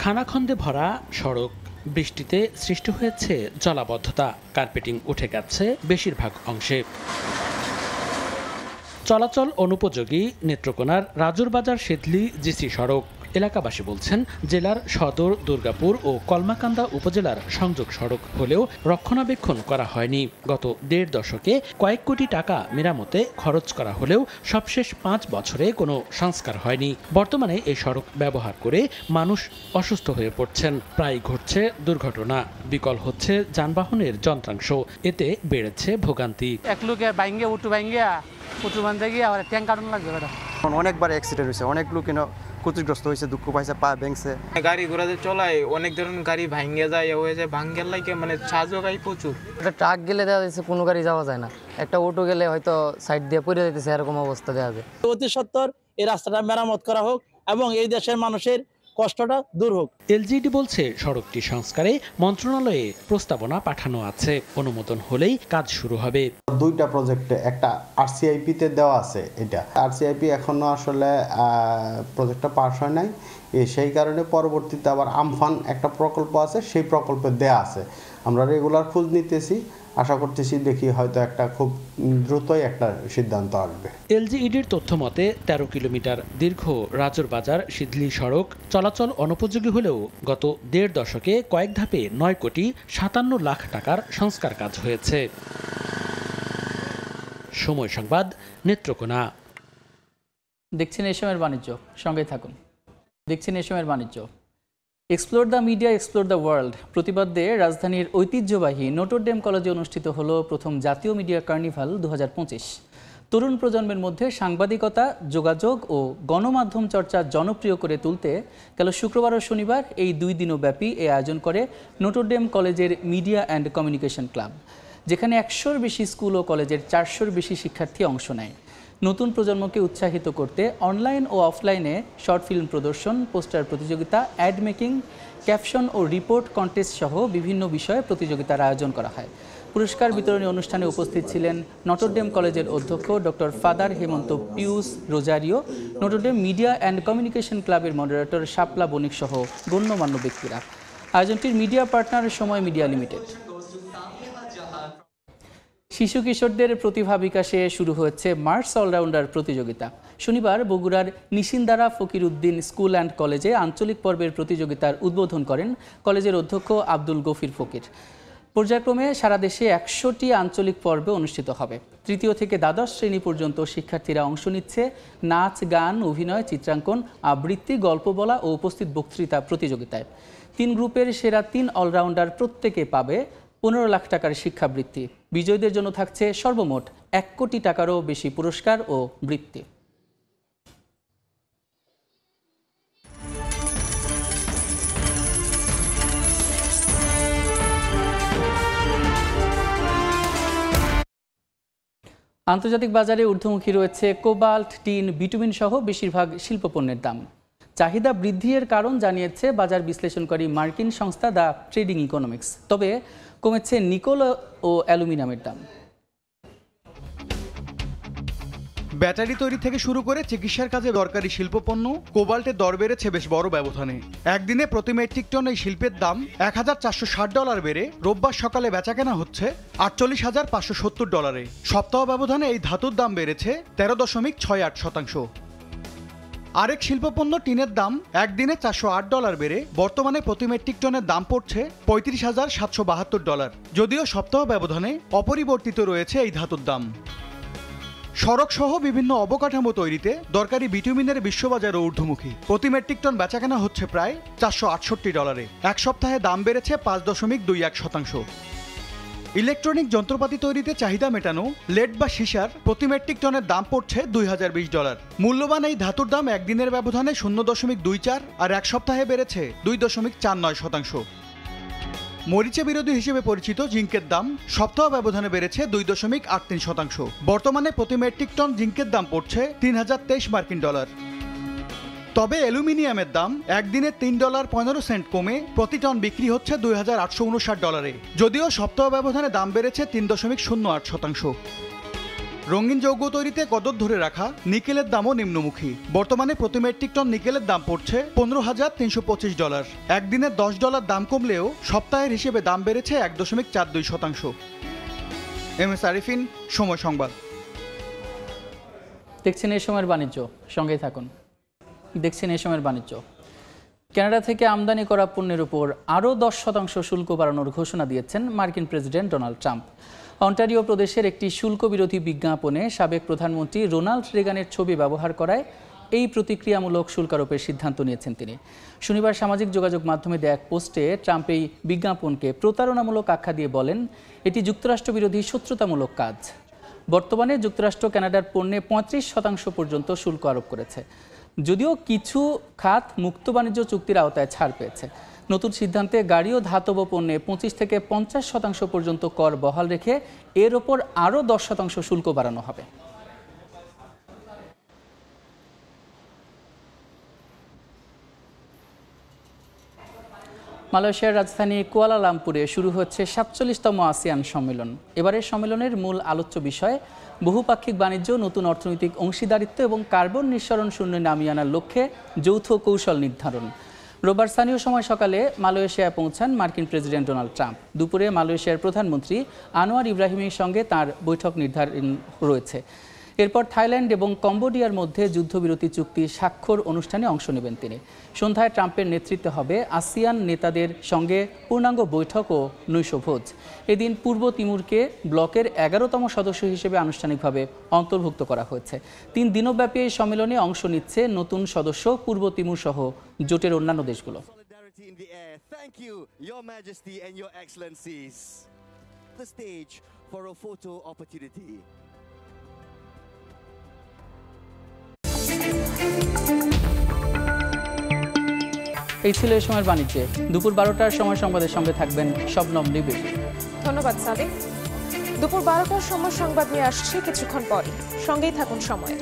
খানাখন্দে ভরা সড়ক, বৃষ্টিতে সৃষ্টি হয়েছে জলাবদ্ধতা, কার্পেটিং উঠে গেছে বেশিরভাগ অংশে। চলাচল অনুপযোগী নেত্রকোনার রাজুর বাজার শিথিলি জিসি সড়ক। এলাকাবাসী বলছেন, জেলার সদর, দুর্গাপুর ও কলমাকান্দা উপজেলার সংযোগ সড়ক হলেও রক্ষণাবেক্ষণ করা হয়নি। গত 1.5 দশকে কয়েক কোটি টাকা মেরামতে খরচ করা হলেও সবশেষ 5 বছরে কোনো সংস্কার হয়নি। বর্তমানে এই সড়ক ব্যবহার করে মানুষ অসুস্থ হয়ে পড়ছেন, প্রায় ঘটছে দুর্ঘটনা, বিকল হচ্ছে যানবাহনের যন্ত্রাংশ, এতে বেড়েছে ভোগান্তি। এক লোকে বাইঙ্গে উঠু বাইঙ্গিয়া উঠু বান্ধে গিয়ে আবার ট্যাঙ্ক কাটন লাগবে। অনেকবার অ্যাক্সিডেন্ট হয়েছে, অনেক লোক ক্ষতিগ্রস্ত হয়েছে, দুঃখ পাইছে, পা ভেঙছে। গাড়ি ঘোড়া যে চলায় অনেক ধরনের গাড়ি ভাঙ্গে যায়, হয়ে যায় ভাঙ্গের লাগে সাজও গাড়ি প্রচুর। একটা ট্রাক গেলে দেখা যাচ্ছে কোনো গাড়ি যাওয়া যায় না, একটা অটো গেলে হয়তো সাইড দিয়ে পড়ে যাইতেছে, এরকম অবস্থা দেখা যায়। অতি সত্বর এই রাস্তাটা মেরামত করা হোক এবং এই দেশের মানুষের কষ্টটা দূর হোক। এলজিডি বলছে সড়কটি সংস্কারে মন্ত্রণালয়ে প্রস্তাবনা পাঠানো আছে, অনুমোদন হলেই কাজ শুরু হবে। 2টা প্রজেক্টে একটা আরসিআইপি তে দেওয়া আছে, এটা আরসিআইপি এখনো আসলে প্রজেক্টটা পাস হয় নাই, সেই কারণে পরবর্তীতে আবার আমফান একটা প্রকল্প আছে, সেই প্রকল্পে দেয়া আছে। আমরা রেগুলার খোঁজ নিতেছি, আশা করতেছি দেখি হয়তো একটা খুব দ্রুতই একটা সিদ্ধান্ত আসবে। এলজিইডির তথ্য মতে 13 কিলোমিটার দীর্ঘ রাজুর বাজার শিথিলি সড়ক চলাচল অনুপযোগী হলেও গত 1.5 দশকে কয়েক ধাপে 9 কোটি 57 লাখ টাকার সংস্কার কাজ হয়েছে। সময় সংবাদ, নেত্রকোনা। দেখছেন এই সময়ের বাণিজ্য, সঙ্গে থাকুন। দেখছেন এই সময়ের বাণিজ্য। Explore the media, explore the world প্রতিবাদে রাজধানীর ঐতিহ্যবাহী নটর ডেম কলেজে অনুষ্ঠিত হলো প্রথম জাতীয় মিডিয়া কার্নিভাল 2025। তরুণ প্রজন্মের মধ্যে সাংবাদিকতা, যোগাযোগ ও গণমাধ্যম চর্চা জনপ্রিয় করে তুলতে গেল শুক্রবার ও শনিবার এই 2 দিনব্যাপী এই আয়োজন করে নটর ডেম কলেজের মিডিয়া অ্যান্ড কমিউনিকেশন ক্লাব, যেখানে 100-র বেশি স্কুল ও কলেজের 400-র বেশি শিক্ষার্থী অংশ নেয়। নতুন প্রজন্মকে উৎসাহিত করতে অনলাইন ও অফলাইনে শর্ট ফিল্ম প্রদর্শন, পোস্টার প্রতিযোগিতা, অ্যাড মেকিং, ক্যাপশন ও রিপোর্ট কন্টেস্ট সহ বিভিন্ন বিষয়ে প্রতিযোগিতার আয়োজন করা হয়। পুরস্কার বিতরণী অনুষ্ঠানে উপস্থিত ছিলেন নটর ডেম কলেজের অধ্যক্ষ doctor father Hemanta Pius Rozario, Notre Dame media and communication ক্লাবের মডারেটর শাপলা বণিক সহ গণ্যমান্য ব্যক্তিরা। আয়োজনটির media partner Somoy media limited. শিশু কিশোরদের প্রতিভা বিকাশে শুরু হয়েছে মার্চ অলরাউন্ডার প্রতিযোগিতা। শনিবার বগুড়ার নিশিন্দারা ফকির উদ্দিন স্কুল অ্যান্ড কলেজে আঞ্চলিক পর্বের প্রতিযোগিতার উদ্বোধন করেন কলেজের অধ্যক্ষ আব্দুল গফির ফকির। পর্যায়ক্রমে সারা দেশে 100টি আঞ্চলিক পর্বে অনুষ্ঠিত হবে। তৃতীয় থেকে দ্বাদশ শ্রেণী পর্যন্ত শিক্ষার্থীরা অংশ নিচ্ছে নাচ, গান, অভিনয়, চিত্রাঙ্কন, আবৃত্তি, গল্প বলা ও উপস্থিত বক্তৃতা প্রতিযোগিতায়। 3 গ্রুপের সেরা 3 অলরাউন্ডার প্রত্যেকে পাবে 15 লাখ টাকার শিক্ষাবৃত্তি। বিজয়ীদের জন্য থাকছে সর্বমোট 1 কোটি টাকারও বেশি পুরস্কার ও বৃত্তি। আন্তর্জাতিক বাজারে ঊর্ধ্বমুখী রয়েছে কোবাল্ট, টিন, বিটুমিন সহ বেশিরভাগ শিল্পপণ্যের দাম। চাহিদা বৃদ্ধির কারণ জানিয়েছে বাজার বিশ্লেষণকারী মার্কিন সংস্থা দ্য ট্রেডিং ইকোনমিক্স। তবে কমেছে নিকেল ও অ্যালুমিনিয়ামের দাম। ব্যাটারি তৈরি থেকে শুরু করে চিকিৎসার কাজে দরকারি শিল্পপণ্য কোবাল্টের দর বেড়েছে বেশ বড় ব্যবধানে। একদিনে প্রতি মেট্রিক টন এই শিল্পের দাম $1460 বেড়ে রোববার সকালে বেচাকেনা হচ্ছে $48,570। সপ্তাহ ব্যবধানে এই ধাতুর দাম বেড়েছে 13.68%। আরেক শিল্পপণ্য টিনের দাম একদিনে $408 বেড়ে বর্তমানে প্রতি মেট্রিক টনের দাম পড়ছে $35,772। যদিও সপ্তাহ ব্যবধানে অপরিবর্তিত রয়েছে এই ধাতুর দাম। সড়ক সহ বিভিন্ন অবকাঠামো তৈরিতে দরকারি বিটুমিনের বিশ্ববাজারও ঊর্ধ্বমুখী। প্রতি মেট্রিক টন বেচাকেনা হচ্ছে প্রায় $468। এক সপ্তাহে দাম বেড়েছে 5.21%। ইলেকট্রনিক যন্ত্রপাতি তৈরিতে চাহিদা মেটানো লেড বা সীসার প্রতি মেট্রিক টনের দাম পড়ছে $2020। মূল্যবান এই ধাতুর দাম একদিনের ব্যবধানে 0.24 আর এক সপ্তাহে বেড়েছে 2.49%। মরিচা বিরোধী হিসেবে পরিচিত জিঙ্কের দাম সপ্তাহ ব্যবধানে বেড়েছে 2.83%। বর্তমানে প্রতি মেট্রিক টন জিঙ্কের দাম পড়ছে $3023। তবে অ্যালুমিনিয়ামের দাম একদিনে $3.15 কমে প্রতি টন বিক্রি হচ্ছে $2859। যদিও সপ্তাহ ব্যবধানে দাম বেড়েছে 3.08%। রঙিন যৌগ তৈরিতে কদর ধরে রাখা নিকেলের দামও নিম্নমুখী। বর্তমানে প্রতি মেট্রিক টন নিকেলের দাম পড়ছে $15,325। একদিনে $10 দাম কমলেও সপ্তাহের হিসেবে দাম বেড়েছে 1.42%। MS আরিফিন, সময় সংবাদ। দেখছেন এই সময়ের বাণিজ্য, সঙ্গেই থাকুন। দেখছেন এই সময়ের বাণিজ্য। কানাডা থেকে আমদানি করা পণ্যের উপর আরও 10% শুল্ক বাড়ানোর ঘোষণা দিয়েছেন মার্কিন প্রেসিডেন্ট ডোনাল্ড ট্রাম্প। অন্টারিও প্রদেশের একটি শুল্ক বিরোধী বিজ্ঞাপনে সাবেক প্রধানমন্ত্রী রোনাল্ড রেগানের ছবি ব্যবহার করায় এই প্রতিক্রিয়ামূলক শুল্কারোপের সিদ্ধান্ত নিয়েছেন তিনি। শনিবার সামাজিক যোগাযোগ মাধ্যমে দেয়া এক পোস্টে ট্রাম্প এই বিজ্ঞাপনকে প্রতারণামূলক আখ্যা দিয়ে বলেন, এটি যুক্তরাষ্ট্র বিরোধী শত্রুতামূলক কাজ। বর্তমানে যুক্তরাষ্ট্র কানাডার পণ্যে 35% পর্যন্ত শুল্ক আরোপ করেছে। যদিও কিছু খাত মুক্ত বাণিজ্য চুক্তির আওতায় ছাড় পেয়েছে। নতুন সিদ্ধান্তে গাড়ি ও ধাতব পণ্যে 25 থেকে 50% পর্যন্ত কর বহাল রেখে এর ওপর আরও 10% শুল্ক বাড়ানো হবে। মালয়েশিয়ার রাজধানী কুয়ালালামপুরে শুরু হচ্ছে 47তম আসিয়ান সম্মেলন। এবারের সম্মেলনের মূল আলোচ্য বিষয় বহুপাক্ষিক বাণিজ্য, নতুন অর্থনৈতিক অংশীদারিত্ব এবং কার্বন নিঃসরণ শূন্য নামিয়ে আনার লক্ষ্যে যৌথ কৌশল নির্ধারণ। রোববার স্থানীয় সময় সকালে মালয়েশিয়ায় পৌঁছান মার্কিন প্রেসিডেন্ট ডোনাল্ড ট্রাম্প। দুপুরে মালয়েশিয়ার প্রধানমন্ত্রী আনোয়ার ইব্রাহিমের সঙ্গে তার বৈঠক নির্ধারণ রয়েছে। এরপর থাইল্যান্ড এবং কম্বোডিয়ার মধ্যে যুদ্ধবিরতি চুক্তি স্বাক্ষর অনুষ্ঠানে অংশ নেবেন তিনি। সন্ধ্যায় ট্রাম্পের নেতৃত্বে হবে আসিয়ান নেতাদের সঙ্গে পূর্ণাঙ্গ বৈঠক ও নৈশভোজ। এদিন পূর্ব তিমুরকে ব্লকের 11তম সদস্য হিসেবে আনুষ্ঠানিকভাবে অন্তর্ভুক্ত করা হয়েছে। 3 দিনব্যাপী এই সম্মেলনে অংশ নিচ্ছে নতুন সদস্য পূর্ব তিমুর সহ জোটের অন্যান্য দেশগুলো। এই ছিল এই সময়ের বাণিজ্যে। দুপুর 12টার সময় সংবাদের সঙ্গে থাকবেন শবনম নিবিড়। ধন্যবাদ সাদিক। দুপুর 12টার সময় সংবাদ নিয়ে আসছি কিছুক্ষণ পরে, সঙ্গেই থাকুন সময়ের।